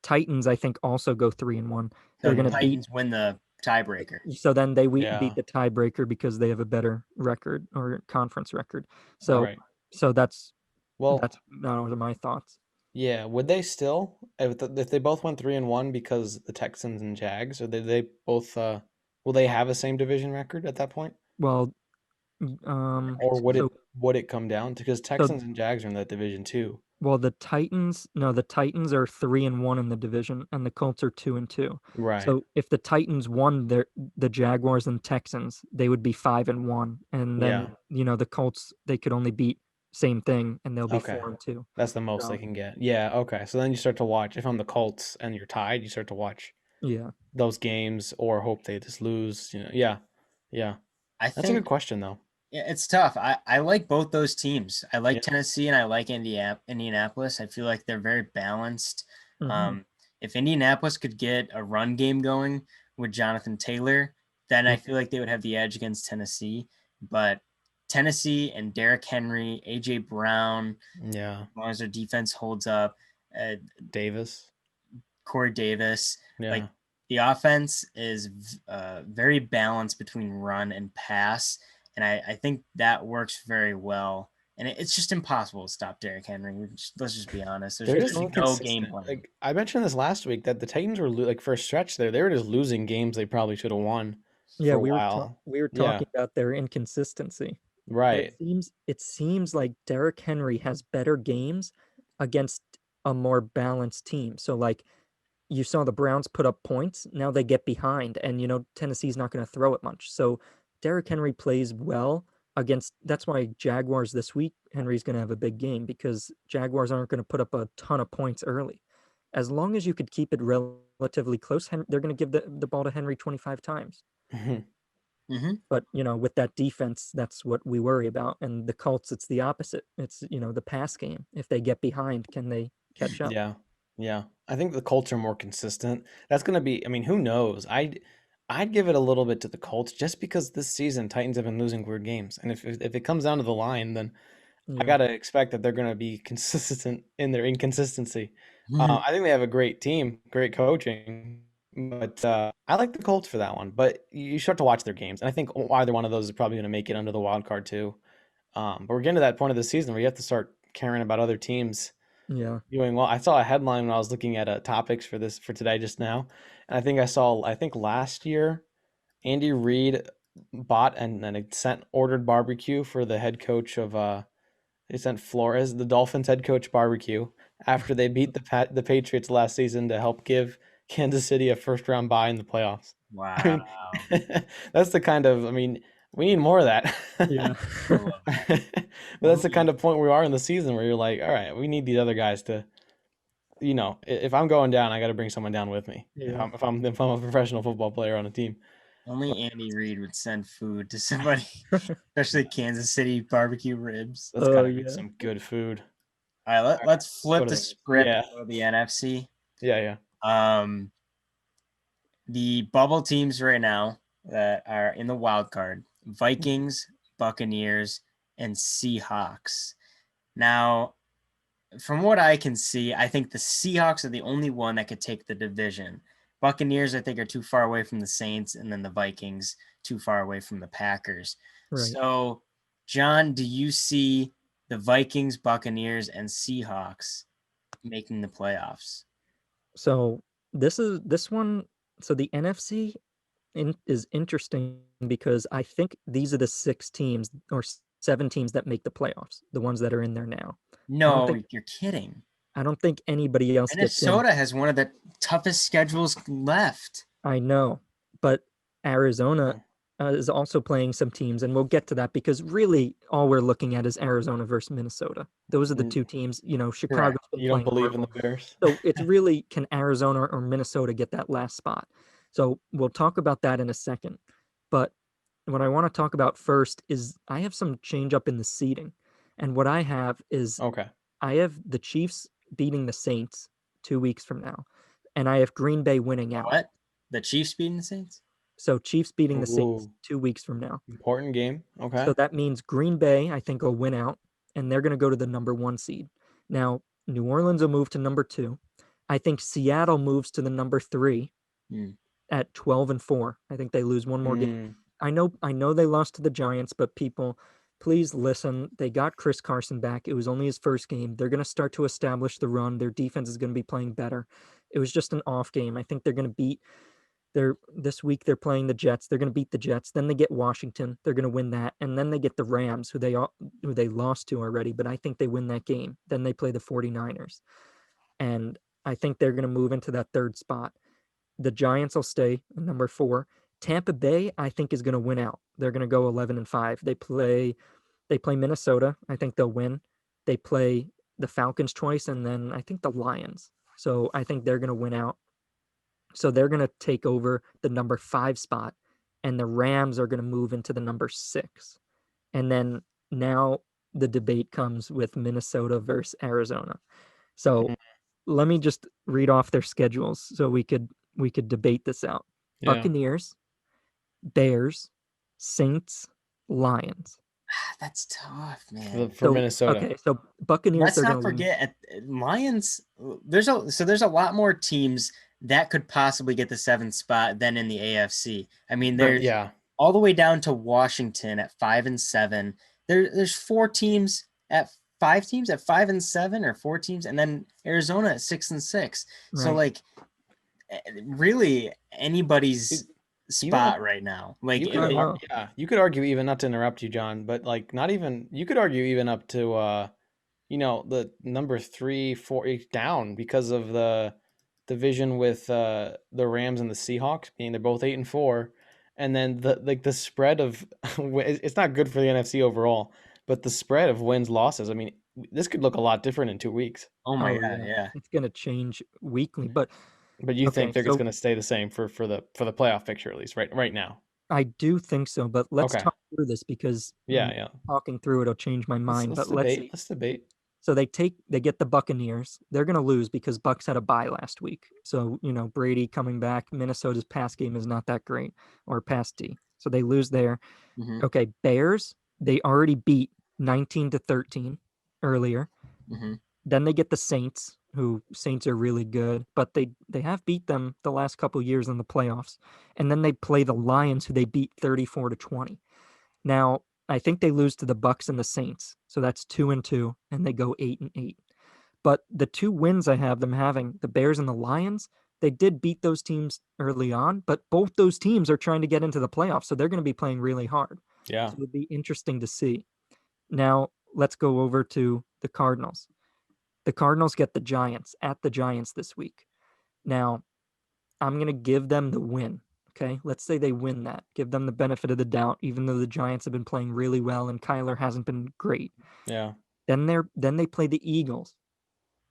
Titans I think also go 3-1. So They're the going to beat. Titans win the tiebreaker. So then they beat Yeah. the tiebreaker because they have a better record or conference record. All So right. so that's Well, those are my thoughts. yeah. Would they still if they both went 3-1 because the Texans and Jags, or they both will they have the same division record at that point, Well, or so would it come down to because so Texans and Jags are in that division too? Well, the Titans are 3-1 in the division, and the Colts are 2-2. Right. So if the Titans won the Jaguars and Texans, they would be 5-1, and Yeah. then the Colts they could only beat same thing, and they'll be Okay. 4-2. That's the most they So can get. Yeah, okay. So then you start to watch, if I'm the Colts and you're tied, you start to watch yeah, those games or hope they just lose, Yeah. Yeah. I That's a good think question though. yeah, it's tough. I like both those teams. I like Yeah. Tennessee and I like Indianapolis. I feel like they're very balanced. mhm, If Indianapolis could get a run game going with Jonathan Taylor, then I feel like they would have the edge against Tennessee. But Tennessee and Derrick Henry, AJ Brown, Yeah. as long as their defense holds up, uh, Davis. Corey Davis, like Yeah. the offense is very balanced between run and pass, and I think that works very well. And it's just impossible to stop Derrick Henry. Let's just be honest. There's They're just really no game inconsistent. plan. Like I mentioned this last week that the Titans were like for a stretch there, they were just losing games they probably should have won yeah. for a while. We were Yeah. talking about their inconsistency, and Right. it seems like Derrick Henry has better games against a more balanced team. So like you saw the Browns put up points. Now they get behind, and Tennessee's not going to throw it much. So Derrick Henry plays well against. That's why Jaguars this week. Henry's going to have a big game because Jaguars aren't going to put up a ton of points early. As long as you could keep it relatively close, they're going to give the ball to Henry 25 times. Mm-hmm. But with that defense, that's what we worry about. And the Colts, it's the opposite. It's the pass game. If they get behind, can they catch up? Yeah. Yeah. I think the Colts are more consistent. That's going to be, I mean, who knows? I'd give it a little bit to the Colts just because this season Titans have been losing weird games. And if it comes down to the line, then I Yeah. got to expect that they're going to be consistent in their inconsistency. Mm-hmm. I think they have a great team, great coaching, but I like the Colts for that one. But you start to watch their games, and I think either one of those is probably going to make it under the wild card too. But we're getting to that point of the season where you have to start caring about other teams Yeah. doing well. I saw a headline when I was looking at topics for today just now, and I think last year Andy Reid bought and sent ordered barbecue for the head coach of they sent Flores, the Dolphins head coach, barbecue after they beat the Patriots last season to help give Kansas City a first round bye in the playoffs. I Wow. mean, that's the kind of, I mean, we need more of that. Yeah. I love that. But that's the kind of point we are in the season where you're like, all right, we need these other guys to if I'm going down, I got to bring someone down with me. If Yeah. I'm a professional football player on a team. Only Andy Reid would send food to somebody, especially Kansas City barbecue ribs. That's Oh gotta be yeah. some good food. All right, All right, let's let's go flip to the the script yeah, of the NFC. yeah. Um, the bubble teams right now that are in the wild card: Vikings, Buccaneers, and Seahawks. Now, from what I can see, I think the Seahawks are the only one that could take the division. Buccaneers, I think, are too far away from the Saints, and then the Vikings too far away from the Packers. Right. So, John, do you see the Vikings, Buccaneers, and Seahawks making the playoffs? So this one. So the NFC is interesting because I think these are the 6 teams or 7 teams that make the playoffs, the ones that are in there now. I don't No, think you're kidding. I don't think anybody else gets in. Minnesota has one of the toughest schedules left. I know, but Arizona Mm. is also playing some teams, and we'll get to that because really all we're looking at is Arizona versus Minnesota. Those are the Mm, 2 teams. Chicago's Correct. been You don't playing believe in the horrible. Bears? So it's really, can Arizona or Minnesota get that last spot? So we'll talk about that in a second. But what I want to talk about first is I have some change up in the seating. And what I have is Okay. I have the Chiefs beating the Saints 2 weeks from now, and I have Green Bay winning out. What? The Chiefs beating the Saints? So Chiefs beating the Saints Ooh, 2 weeks from now. important game. So Okay. that means Green Bay, I think, will win out, and they're going to go to the number 1 seed. Now, New Orleans will move to number 2. I think Seattle moves to the number 3 Hmm. at 12-4. I think they lose one more game. Mm, I know they lost to the Giants, but people, please listen. They got Chris Carson back. It was only his first game. They're going to start to establish the run. Their defense is going to be playing better. It was just an off game. I think they're going to beat this week they're playing the Jets. They're going to beat the Jets. Then they get Washington. They're going to win that, and then they get the Rams, who they lost to already, but I think they win that game. Then they play the 49ers. And I think they're going to move into that 3rd spot. The Giants will stay at number 4. Tampa Bay, I think, is going to win out. They're going to go 11-5. They play Minnesota. I think they'll win. They play the Falcons twice, and then I think the Lions. So I think they're going to win out. So they're going to take over the number 5 spot, and the Rams are going to move into the number 6. And then now the debate comes with Minnesota versus Arizona. So mm, let me just read off their schedules so we could debate this out. yeah. Buccaneers, Bears, Saints, Lions. That's tough, For, man. for So Minnesota. okay, so Buccaneers Let's they're not going to lose. forget Lions. There's a lot more teams that could possibly get the 7th spot than in the AFC. I mean, Right. there's Yeah. all the way down to Washington at 5-7. There's 4 teams at 5 teams at 5-7, or 4 teams, and then Arizona at 6-6. So Right. really anybody's Even spot right now. Like you it, could, I it- know. yeah, you could argue even, not to interrupt you, John, but like not even, you could argue even up to, the number 3, 4 down because of the division with the Rams and the Seahawks being, they're both 8-4, and then the spread of it's not good for the NFC overall, but the spread of wins losses. I mean, this could look a lot different in 2 weeks. oh my Oh god, yeah. yeah. It's going to change weekly, but But you think okay, they're just so going to stay the same for the playoff picture, at least right now? I do think so, but let's Okay. talk through this because Yeah, yeah. talking through it'll change my Let's mind. let's But let's debate. see. Let's debate. So they get the Buccaneers. They're going to lose because Bucks had a bye last week. So, Brady coming back, Minnesota's pass game is not that great, or pass D. So they lose there. Hmm. Okay, Bears, they already beat 19-13 earlier. Hmm. Then they get the Saints, who Saints are really good, but they have beat them the last couple years in the playoffs. And then they play the Lions, who they beat 34-20. Now, I think they lose to the Bucks and the Saints. So that's 2-2, and they go 8-8. But the 2 wins I have them having, the Bears and the Lions, they did beat those teams early on, but both those teams are trying to get into the playoffs, so they're going to be playing really hard. Yeah. So it'd be interesting to see. Now, let's go over to the Cardinals. The Cardinals get the Giants at the Giants this week. Now, I'm going to give them the win. Okay. Let's say they win that. Give them the benefit of the doubt, even though the Giants have been playing really well and Kyler hasn't been great. Yeah. Then they play the Eagles.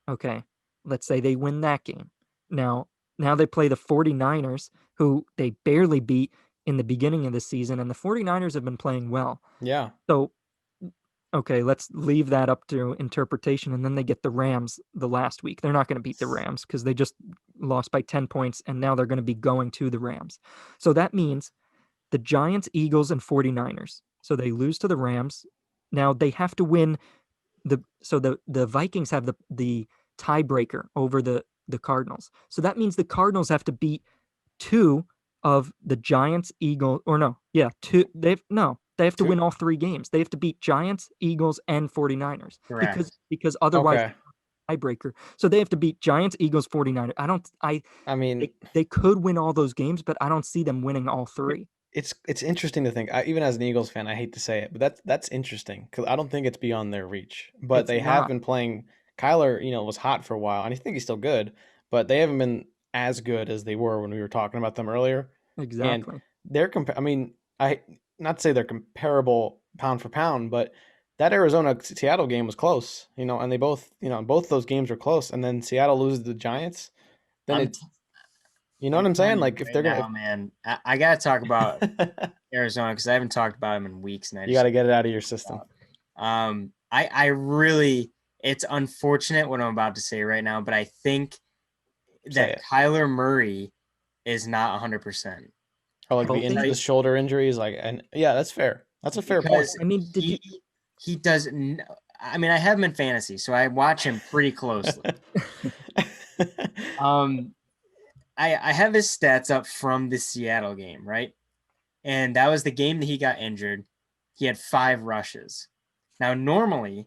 Okay. let's say they win that game. Now they play the 49ers, who they barely beat in the beginning of the season, and the 49ers have been playing well. Yeah. So, okay, let's leave that up to interpretation. And then they get the Rams the last week. They're not going to beat the Rams because they just lost by 10 points, and now they're going to be going to the Rams. So that means the Giants, Eagles, and 49ers. So they lose to the Rams. Now they have to win the Vikings have the tiebreaker over the Cardinals. So that means the Cardinals have to beat two of the Giants, Eagles, or no, yeah, two. They have to Two. win all three games. They have to beat Giants, Eagles, and 49ers Correct. because otherwise Okay. tiebreaker. So they have to beat Giants, Eagles, 49ers. I mean, They could win all those games, but I don't see them winning all three. it's interesting to think. Even as an Eagles fan, I hate to say it, but that's interesting because I don't think it's beyond their reach. But It's they have not been playing. Kyler, was hot for a while, and I think he's still good, but they haven't been as good as they were when we were talking about them earlier. And exactly. I mean, I not to say they're comparable pound for pound, but that Arizona Seattle game was close, and they both, both those games were close, and then Seattle loses to the Giants. Then I'm it's, t- you know what I'm I'm telling saying? you Like if right they're now, gonna, man. I gotta talk about if Arizona because I haven't talked about him in weeks, and I you got just to get it out of your system. I really it's unfortunate what I'm about to say right now, but I think Say that it. Kyler Murray is not 100%. Or like Healthy. the shoulder injuries, like, and yeah, that's fair. That's a fair point. Because I mean, did you? he does. I mean, I have him in fantasy, so I watch him pretty closely. Um, I have his stats up from the Seattle game, right? And that was the game that he got injured. He had 5 rushes. Now, normally,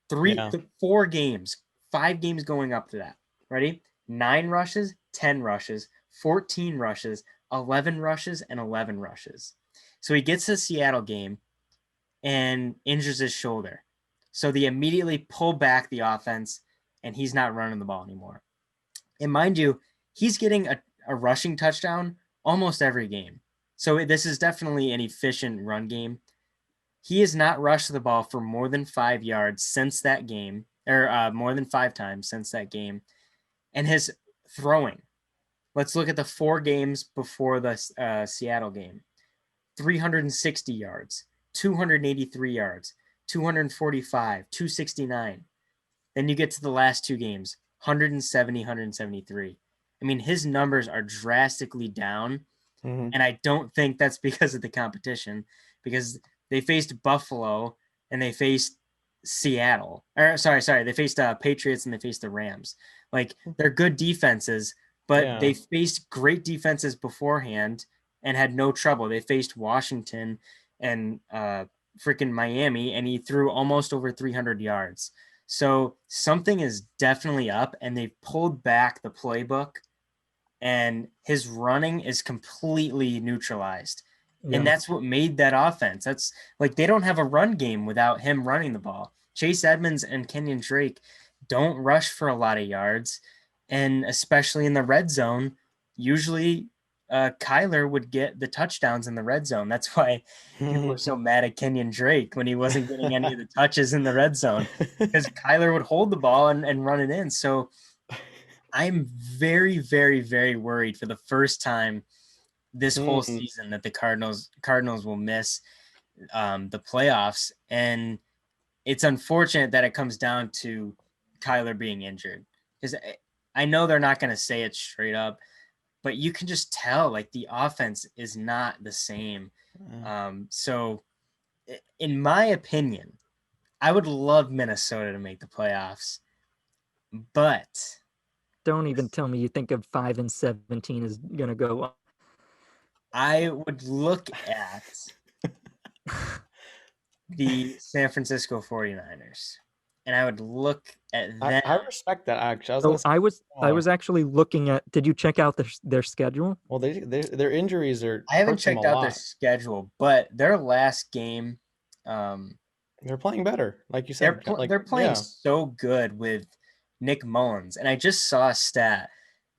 Yeah. 4 games, 5 games going up to that. Ready? 9 rushes, 10 rushes, 14 rushes, 11 rushes, and 11 rushes. So he gets to the Seattle game and injures his shoulder. So they immediately pull back the offense and he's not running the ball anymore. And mind you, he's getting a rushing touchdown almost every game. So this is definitely an efficient run game. He has not rushed the ball for more than 5 yards since that game, or more than 5 times since that game. And his throwing, let's look at the 4 games before the Seattle game: 360 yards, 283 yards, 245, 269. Then you get to the last 2 games: 170, 173. I mean, his numbers are drastically down. Mm-hmm. And I don't think that's because of the competition, because they faced Buffalo and they faced Seattle. Or sorry, they faced Patriots and they faced the Rams. Like, they're good defenses, but Yeah. they faced great defenses beforehand and had no trouble. They faced Washington and freaking Miami, and he threw almost over 300 yards. So something is definitely up, and they've pulled back the playbook, and his running is completely neutralized. And Yeah. that's what made that offense. That's like they don't have a run game without him running the ball. Chase Edmonds and Kenyon Drake don't rush for a lot of yards. And especially in the red zone, usually Kyler would get the touchdowns in the red zone. That's why people were so mad at Kenyon Drake when he wasn't getting any of the touches in the red zone, because Kyler would hold the ball and run it in. So I'm very, very, very worried for the first time this whole Mm. season that the Cardinals will miss the playoffs, and it's unfortunate that it comes down to Kyler being injured, because I know they're not going to say it straight up, but you can just tell like the offense is not the same. So, in my opinion, I would love Minnesota to make the playoffs, but Don't even tell me you think of 5-17 is gonna go up. I would look at the San Francisco 49ers, and I would look at them. I respect that actually. I was gonna So say I smaller. was actually looking at. Did you check out their schedule? Well, their injuries are I haven't hurt them a checked out their lot. schedule, but their last game, um, They're playing better, like you said. Like they're playing yeah. so good with Nick Mullins, and I just saw a stat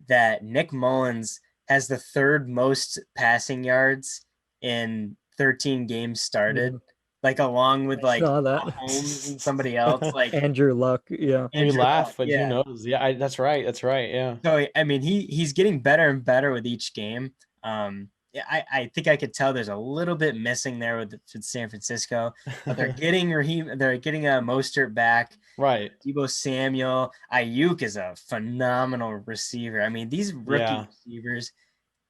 that Nick Mullins has the third most passing yards in 13 games Yeah. started. like along with I like saw that. Mahomes and somebody else, like Andrew Luck. Yeah. We Andrew Luck. laugh, but who Yeah. knows? Yeah, that's right. That's right. Yeah. So I mean, he's getting better and better with each game. Yeah, I think I could tell there's a little bit missing there with San Francisco, but they're getting a Mostert back. Right. Debo Samuel, Ayuk is a phenomenal receiver. I mean, these rookie Yeah. receivers,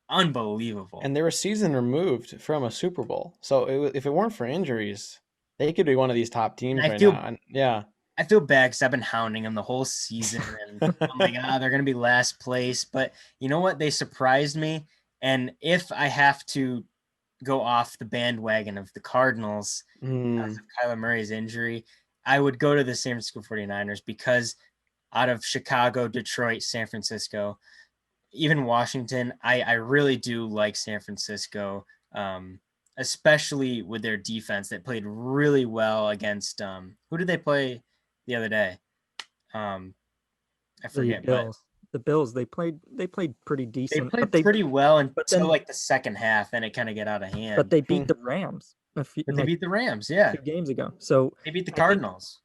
unbelievable. And they were season removed from a Super Bowl. So if it weren't for injuries, they could be one of these top And teams right now. And yeah. I feel bad because I've been hounding them the whole season, and I'm like, they're gonna be last place. But you know what? They surprised me. And if I have to go off the bandwagon of the Cardinals because Mm, of Kyler Murray's injury, I would go to the San Francisco 49ers because out of Chicago, Detroit, San Francisco, even Washington, I really do like San Francisco, especially with their defense that played really well against who did they play the other day? Um, I The forget, but Bills. The Bills. They played pretty they decent, played pretty well but until then like the second half, then it kind of get out of but hand. they beat hmm. the Rams But they like beat the Rams, yeah. 2 games ago. So They beat the I think Cardinals.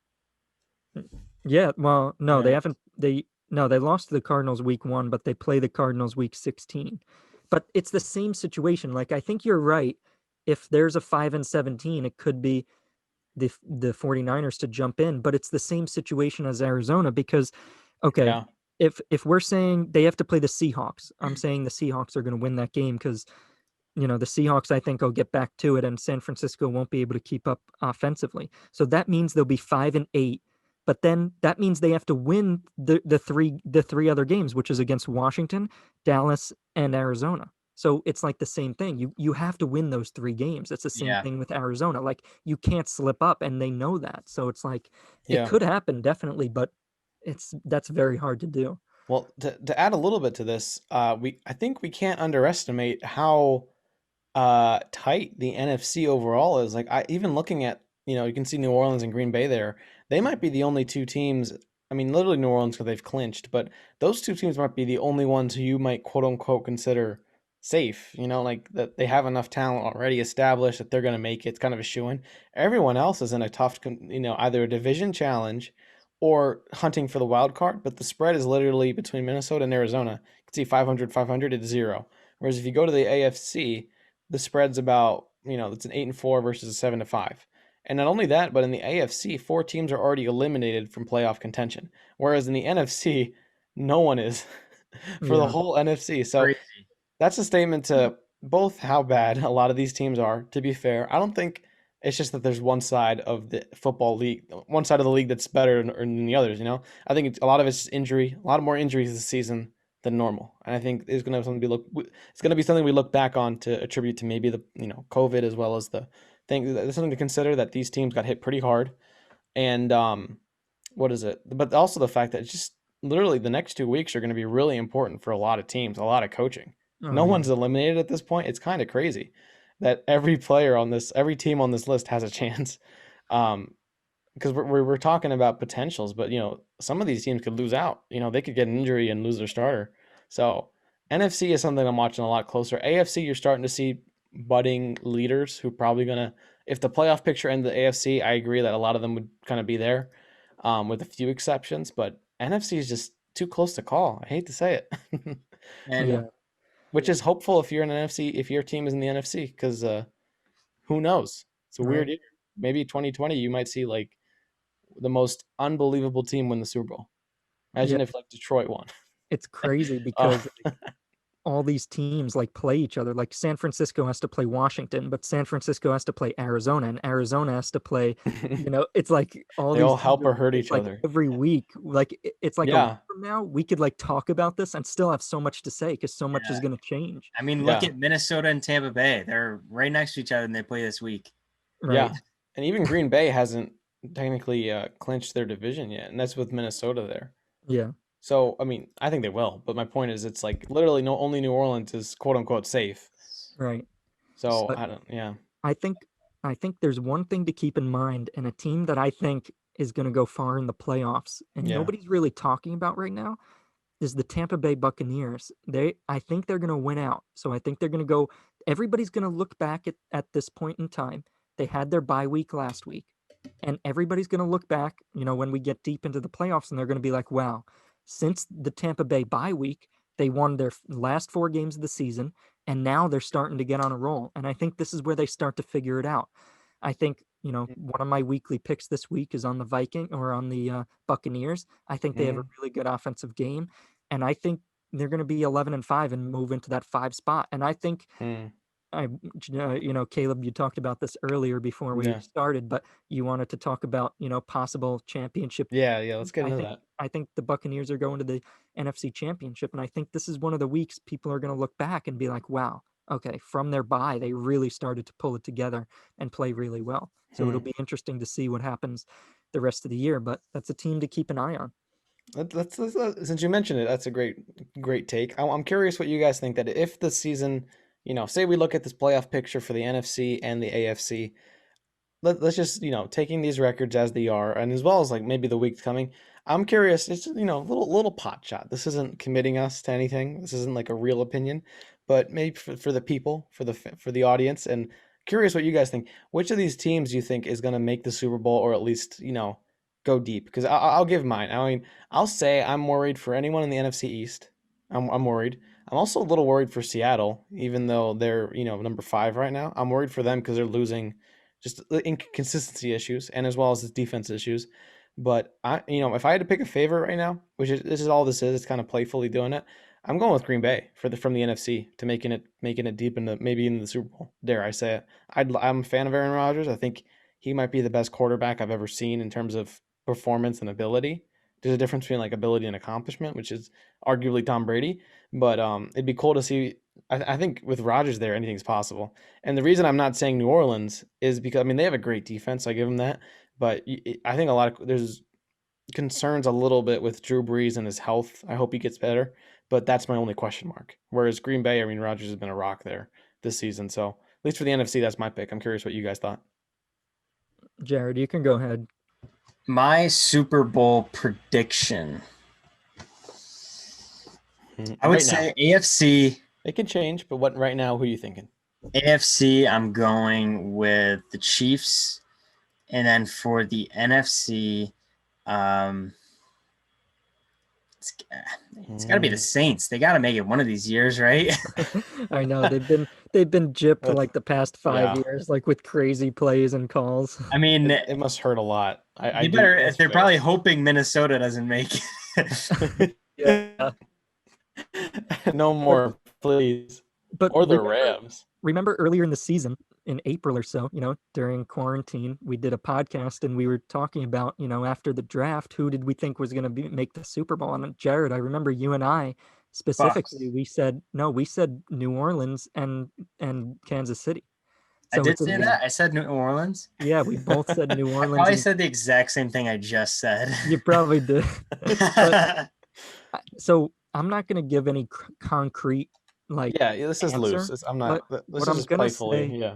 yeah. Well, no, they Right. haven't. They lost to the Cardinals week 1, but they play the Cardinals week 16. But it's the same situation. Like I think you're right. If there's a 5-17, it could be the 49ers to jump in, but it's the same situation as Arizona because okay, Yeah. if we're saying they have to play the Seahawks, I'm saying the Seahawks are going to win that game because the Seahawks I think will get back to it and San Francisco won't be able to keep up offensively. So that means they'll be 5-8, but then that means they have to win the three other games, which is against Washington, Dallas, and Arizona. So it's like the same thing. You have to win those 3 games. It's the same Yeah. thing with Arizona. Like you can't slip up, and they know that. So it's like it Yeah. could happen definitely, but that's very hard to do. Well, to add a little bit to this, I think we can't underestimate how tight the NFC overall is. Like I even looking at, you can see New Orleans and Green Bay there. They might be the only two teams. I mean, literally New Orleans because they've clinched, but those two teams might be the only ones who you might quote unquote consider safe. Like that they have enough talent already established that they're going to make it. It's kind of a shoo-in. Everyone else is in a tough, either a division challenge or hunting for the wild card. But the spread is literally between Minnesota and Arizona. You can see 500, 500, it's 0. Whereas if you go to the AFC, the spread's about, it's an 8-4 versus a 7-5. And not only that, but in the AFC, 4 teams are already eliminated from playoff contention. Whereas in the NFC, no one is for the Yeah. whole NFC. So Crazy. that's a statement to both how bad a lot of these teams are, to be fair. I don't think it's just that there's one side of the football league, one side of the league that's better than the others. I think a lot of it's injury, a lot more injuries this season than normal. And I think it's going to be it's going to be something we look back on to attribute to maybe the, COVID as well as the thing. There's something to consider that these teams got hit pretty hard. And what is it? But also the fact that it's just literally the next 2 weeks are going to be really important for a lot of teams, a lot of coaching. Oh No yeah. one's eliminated at this point. It's kind of crazy that every team on this list has a chance. Because we're talking about potentials, but some of these teams could lose out. They could get an injury and lose their starter. So NFC is something I'm watching a lot closer. AFC, you're starting to see budding leaders who probably gonna, if the playoff picture ended the AFC, I agree that a lot of them would kind of be there, with a few exceptions. But NFC is just too close to call. I hate to say it. And Yeah. Which is hopeful if you're in an NFC, if your team is in the NFC, because who knows? It's a weird Right. year. Maybe 2020, you might see like the most unbelievable team win the Super Bowl. Yeah. Imagine if like Detroit won. It's crazy Oh, because all these teams like play each other. Like San Francisco has to play Washington, but San Francisco has to play Arizona, and Arizona has to play. It's like all they these all teams. help or hurt It's each like other. every week. Like it's like a week Yeah, from now, we could like talk about this and still have so much to say because so much is yeah, going to change. I mean, look yeah, at Minnesota and Tampa Bay. They're right next to each other and they play this week. Right. yeah. And even Green Bay hasn't technically clinched their division yet, and that's with Minnesota there. Yeah. So I mean, I think they will. But my point is, it's like literally no only New Orleans is quote unquote safe. Right. So But I don't. Yeah. I think I think there's one thing to keep in mind, and a team that I think is going to go far in the playoffs, and Yeah. nobody's really talking about right now is the Tampa Bay Buccaneers. I think they're going to win out. So I think they're going to go everybody's going to look back at this point in time They had their bye week last week. And everybody's going to look back, when we get deep into the playoffs, and they're going to be like, wow, since the Tampa Bay bye week, they won their last 4 games of the season, and now they're starting to get on a roll. And I think this is where they start to figure it out. I think, one of my weekly picks this week is on the Buccaneers. I think they have a really good offensive game, and I think they're going to be 11-5 and move into that 5 spot. And I think Mm. Caleb, you talked about this earlier before we Yeah. started, but you wanted to talk about, possible championship. Yeah, let's get I into think that. I think the Buccaneers are going to the NFC Championship, and I think this is one of the weeks people are going to look back and be like, "Wow, okay, from their bye, they really started to pull it together and play really well." So it'll be interesting to see what happens the rest of the year, but that's a team to keep an eye on. Since you mentioned it, that's a great take. I'm curious what you guys think that if the season, say we look at this playoff picture for the NFC and the AFC, let's just taking these records as they are, and as well as like maybe the week coming, I'm curious. It's little pot shot. This isn't committing us to anything. This isn't like a real opinion, but maybe for the people, for the audience, and curious what you guys think. Which of these teams do you think is going to make the Super Bowl, or at least go deep? Because I'll give mine. I mean, I'll say I'm worried for anyone in the NFC East. I'm worried. I'm also a little worried for Seattle, even though they're number 5 right now. I'm worried for them because they're losing just the inconsistency issues and as well as the defense issues. But if I had to pick a favorite right now, this is all this is, it's kind of playfully doing it. I'm going with Green Bay from the NFC to making it deep into maybe into the Super Bowl. Dare I say it? I'm a fan of Aaron Rodgers. I think he might be the best quarterback I've ever seen in terms of performance and ability. There's a difference between like ability and accomplishment, which is arguably Tom Brady. But it'd be cool to see. I think with Rodgers there, anything's possible. And the reason I'm not saying New Orleans is because they have a great defense. I give them that, but I think there's concerns a little bit with Drew Brees and his health. I hope he gets better, but that's my only question mark. Whereas Green Bay, Rodgers has been a rock there this season. So at least for the NFC, that's my pick. I'm curious what you guys thought. Jared, you can go ahead. My Super Bowl prediction. I would say AFC. It can change, but right now, who are you thinking? AFC, I'm going with the Chiefs. And then for the NFC, it's got to be the Saints. They got to make it one of these years, right? I know they've been gypped like the past 5 years, like with crazy plays and calls. I mean, it must hurt a lot. They're probably hoping Minnesota doesn't make it. Yeah. No more, please. Or the Rams. Remember earlier in the season, in April or so, during quarantine, we did a podcast and we were talking about, after the draft, who did we think was going to make the Super Bowl? And Jared, I remember you and I specifically, we said New Orleans and Kansas City. So I did say that. I said New Orleans. Yeah, we both said New Orleans. I probably said the exact same thing I just said. You probably did. So I'm not going to give any concrete this is answer, loose. I'm not. This is just playfully.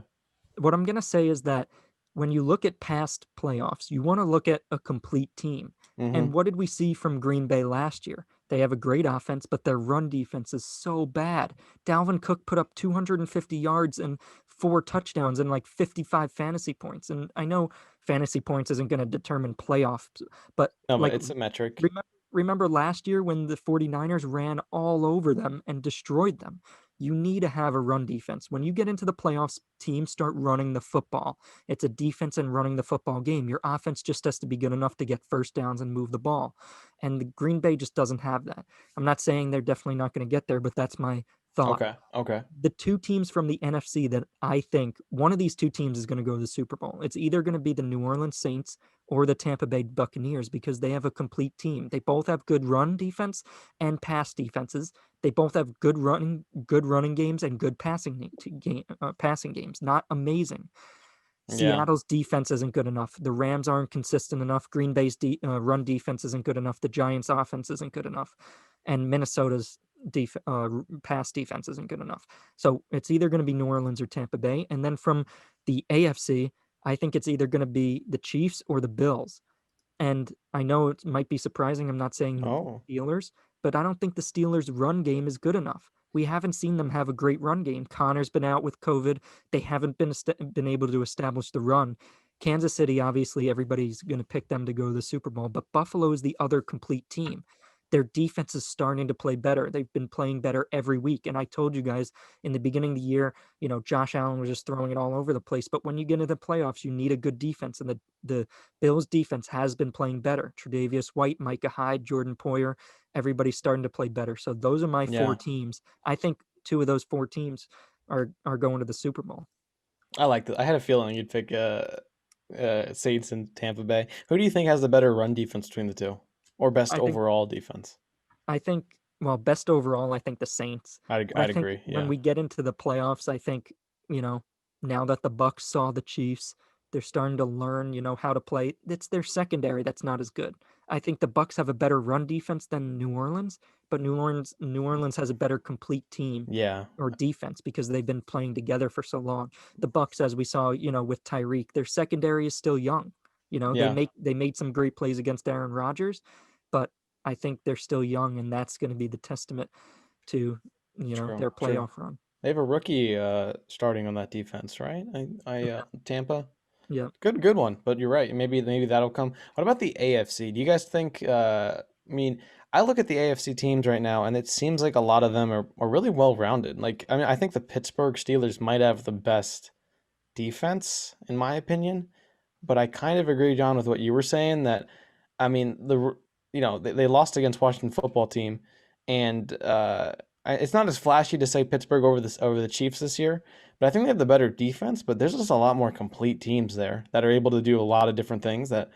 What I'm gonna say is that when you look at past playoffs, you want to look at a complete team. Mm-hmm. And what did we see from Green Bay last year? They have a great offense, but their run defense is so bad. Dalvin Cook put up 250 yards and 4 touchdowns and like 55 fantasy points. And I know fantasy points isn't going to determine playoffs, but but it's a metric. Remember last year when the 49ers ran all over them and destroyed them? You need to have a run defense. When you get into the playoffs, teams start running the football. It's a defense and running the football game. Your offense just has to be good enough to get first downs and move the ball. And the Green Bay just doesn't have that. I'm not saying they're definitely not going to get there, but that's my thought. Okay. The 2 teams from the NFC that I think one of these 2 teams is going to go to the Super Bowl. It's either going to be the New Orleans Saints or the Tampa Bay Buccaneers because they have a complete team. They both have good run defense and pass defenses. They both have good running games and good passing games. Not amazing. Seattle's defense isn't good enough. The Rams aren't consistent enough. Green Bay's run defense isn't good enough. The Giants' offense isn't good enough. And Minnesota's pass defense isn't good enough. So it's either going to be New Orleans or Tampa Bay. And then from the AFC, I think it's either going to be the Chiefs or the Bills. And I know it might be surprising. I'm not saying Steelers, but I don't think the Steelers' run game is good enough. we haven't seen them have a great run game. Connor's been out with COVID. They haven't been able to establish the run. Kansas City, obviously, everybody's going to pick them to go to the Super Bowl, but Buffalo is the other complete team. Their defense is starting to play better. They've been playing better every week. And I told you guys in the beginning of the year, Josh Allen was just throwing it all over the place. But when you get into the playoffs, you need a good defense. And the Bills defense has been playing better. Tre'Davious White, Micah Hyde, Jordan Poyer, everybody's starting to play better. So those are my four Yeah, teams. I think two of those four teams are going to the Super Bowl. I like that. I had a feeling you'd pick Saints and Tampa Bay. Who do you think has the better run defense between the two, or best I think overall defense? I think well, best overall, I think the Saints. But I I'd think agree. when Yeah, we get into the playoffs, I think, now that the Bucks saw the Chiefs, they're starting to learn, how to play. It's their secondary that's not as good. I think the Bucks have a better run defense than New Orleans, but New Orleans has a better complete team yeah, or defense because they've been playing together for so long. The Bucks, as we saw, with Tyreek, their secondary is still young. They yeah. made some great plays against Aaron Rodgers, but I think they're still young, and that's going to be the testament to True, their true. playoff run. They have a rookie starting on that defense, right? Tampa. Yeah, Good one. But you're right. Maybe that'll come. What about the AFC? Do you guys think? I mean, I look at the AFC teams right now, and it seems like a lot of them are really well rounded. Like, I mean, I think the Pittsburgh Steelers might have the best defense, in my opinion. But I kind of agree, John, with what you were saying that, I mean, they lost against Washington football team, and it's not as flashy to say Pittsburgh over the Chiefs this year, but I think they have the better defense. But there's just a lot more complete teams there that are able to do a lot of different things that.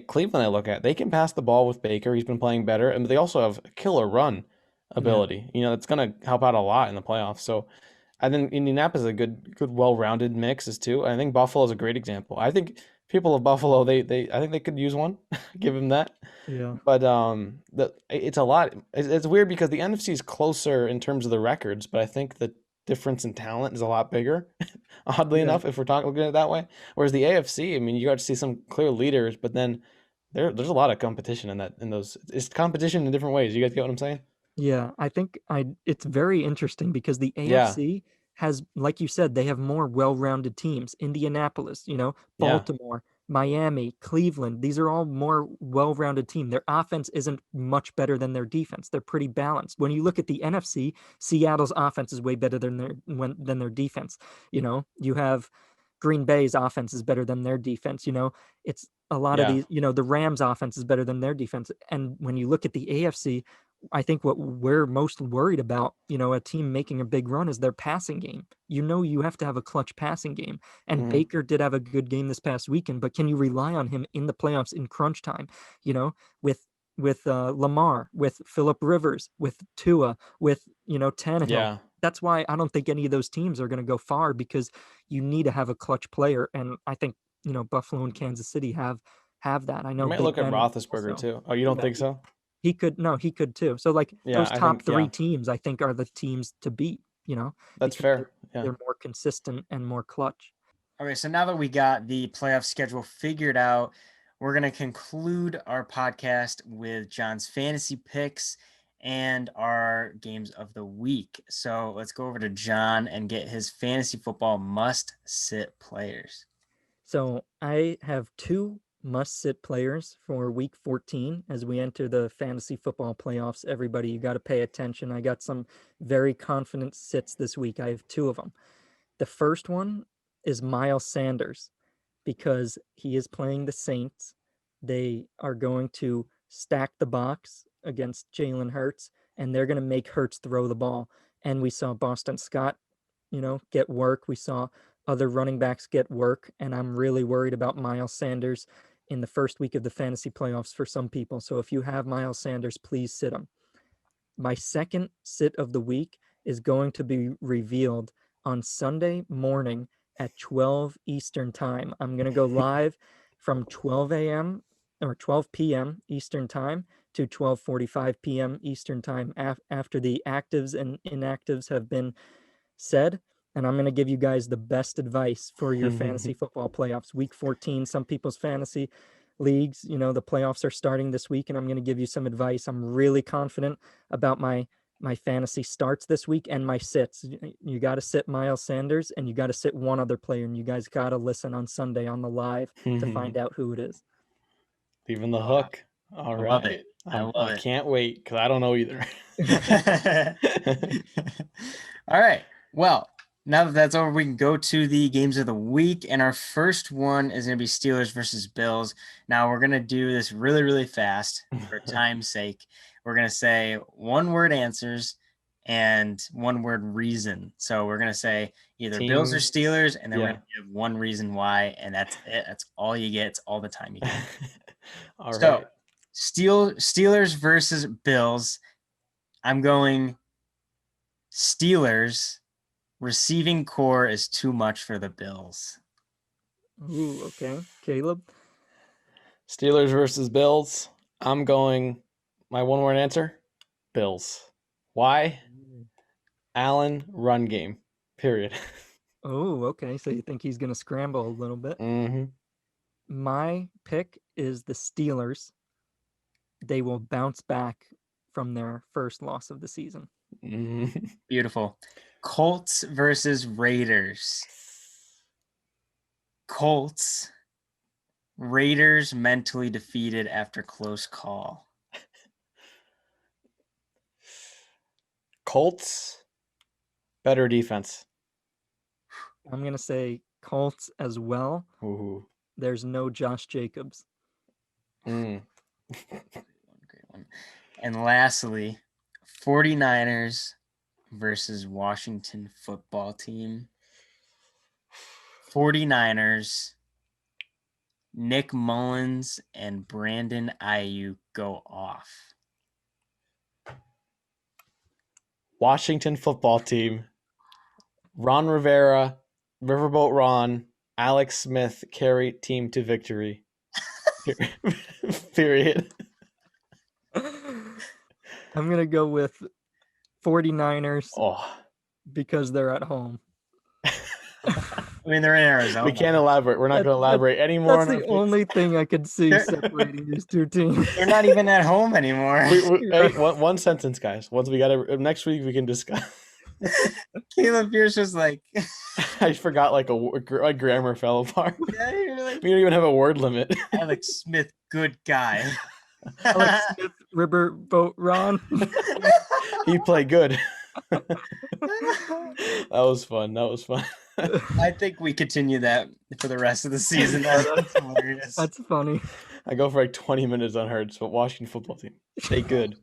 Cleveland, I look at, they can pass the ball with Baker. He's been playing better, and they also have a killer run yeah, ability. That's going to help out a lot in the playoffs. So I think Indianapolis is a good, well-rounded mix as too. I think Buffalo is a great example. I think people of Buffalo, I think they could use one, give them that. yeah, But it's a lot. It's weird because the NFC is closer in terms of the records, but I think the difference in talent is a lot bigger. Oddly yeah. enough, if we're talking looking at it that way. Whereas the AFC, I mean, you got to see some clear leaders, but then there's a lot of competition in those. It's competition in different ways. You guys get what I'm saying? Yeah, I think it's very interesting because the Yeah, AFC has, like you said, they have more well-rounded teams. Indianapolis, yeah, Baltimore, Miami, Cleveland, these are all more well-rounded team. Their offense isn't much better than their defense. They're pretty balanced. When you look at the NFC, Seattle's offense is way better than their defense. You have Green Bay's offense is better than their defense. It's a lot of yeah. these, the Rams offense is better than their defense. And when you look at the AFC, I think what we're most worried about, a team making a big run is their passing game. You have to have a clutch passing game. And Hmm. Baker did have a good game this past weekend, but can you rely on him in the playoffs in crunch time? You know, with Lamar, with Philip Rivers, with Tua, with Tannehill. Yeah. That's why I don't think any of those teams are going to go far because you need to have a clutch player, and I think Buffalo and Kansas City have that. I You know might Big look at Ben Roethlisberger also. too. Oh, you don't Yeah, think so? he could no, he could too. So like Yeah, those I top think three yeah, teams, I think are the teams to beat. that's Because fair. Yeah. they're more consistent and more clutch. Okay, so now that we got the playoff schedule figured out, we're going to conclude our podcast with John's fantasy picks and our games of the week. So let's go over to John and get his fantasy football must sit players. So I have two must-sit players for Week 14 as we enter the fantasy football playoffs. Everybody, you got to pay attention. I got some very confident sits this week. I have two of them. The first one is Miles Sanders because he is playing the Saints. They are going to stack the box against Jalen Hurts, and they're going to make Hurts throw the ball. And we saw Boston Scott, get work. We saw other running backs get work, and I'm really worried about Miles Sanders in the first week of the fantasy playoffs for some people. So if you have Miles Sanders, please sit him. My second sit of the week is going to be revealed on Sunday morning at 12 Eastern Time. I'm going to go live from 12 a.m. or 12 p.m. Eastern Time to 12:45 p.m. Eastern Time after the actives and inactives have been said. And I'm going to give you guys the best advice for your fantasy football playoffs. Week 14, some people's fantasy leagues, the playoffs are starting this week, and I'm going to give you some advice. I'm really confident about my my fantasy starts this week and my sits. You got to sit Miles Sanders and you got to sit one other player, and you guys got to listen on Sunday on the live to find out who it is. Leaving the hook. All right. Love it. I love I it. can't wait because I don't know either. All right. Well, now that that's over, we can go to the games of the week. And our first one is going to be Steelers versus Bills. Now, we're going to do this really, really fast for time's sake. We're going to say one-word answers and one-word reason. So we're going to say either Bills or Steelers, and then we're going to give one reason why, and that's it. That's all you get. It's all the time you get. All so, right. Steelers versus Bills. I'm going Steelers. Receiving core is too much for the Bills. Ooh, okay. Caleb? Steelers versus Bills. I'm going, my one-word answer, Bills. Why? Allen run game, period. Oh, okay. So you think he's going to scramble a little bit? Mm-hmm. My pick is the Steelers. They will bounce back from their first loss of the season. Mm-hmm. Beautiful. Colts versus Raiders. Colts. Raiders mentally defeated after close call. Colts, better defense. I'm going to say Colts as well. Ooh. There's no Josh Jacobs. Mm. Great one. And lastly, 49ers versus Washington football team. 49ers, Nick Mullins and Brandon Ayuk go off. Washington football team. Ron Rivera, Riverboat Ron, Alex Smith carry team to victory. Period. I'm going to go with 49ers because they're at home. I mean, they're in Arizona. We can't elaborate. We're not going to elaborate anymore. That's the only thing I could see separating these two teams. They're not even at home anymore. Hey, one sentence, guys. Once we got it, next week we can discuss. Caleb Pierce was like, I forgot my grammar fell apart. Yeah, you're like, We don't even have a word limit. Alex Smith, good guy. Alex Smith, Riverboat Ron. He played good. That was fun. I think we continue that for the rest of the season. That's hilarious. That's funny. I go for like 20 minutes on Hurts, but Washington football team, stay good.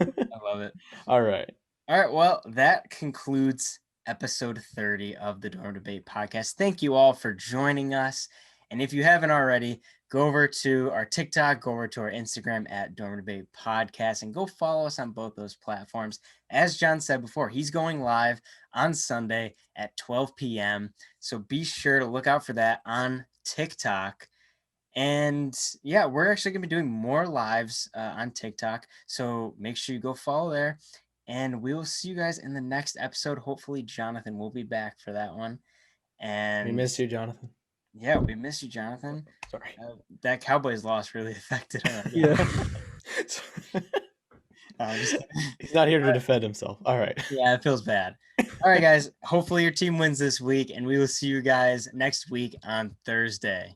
I love it. All right. Well, that concludes episode 30 of the Dorm Debate podcast. Thank you all for joining us. And if you haven't already, go over to our TikTok, go over to our Instagram at Dorm Debate Podcast, and go follow us on both those platforms. As John said before, he's going live on Sunday at 12 p.m. So be sure to look out for that on TikTok. And yeah, we're actually going to be doing more lives on TikTok. So make sure you go follow there. And we will see you guys in the next episode. Hopefully, Jonathan will be back for that one. And We miss you, Jonathan. Yeah, we miss you, Jonathan. Sorry. That Cowboys loss really affected him. Yeah. He's not here to defend himself. All right. Yeah, it feels bad. All right, guys. Hopefully your team wins this week, and we will see you guys next week on Thursday.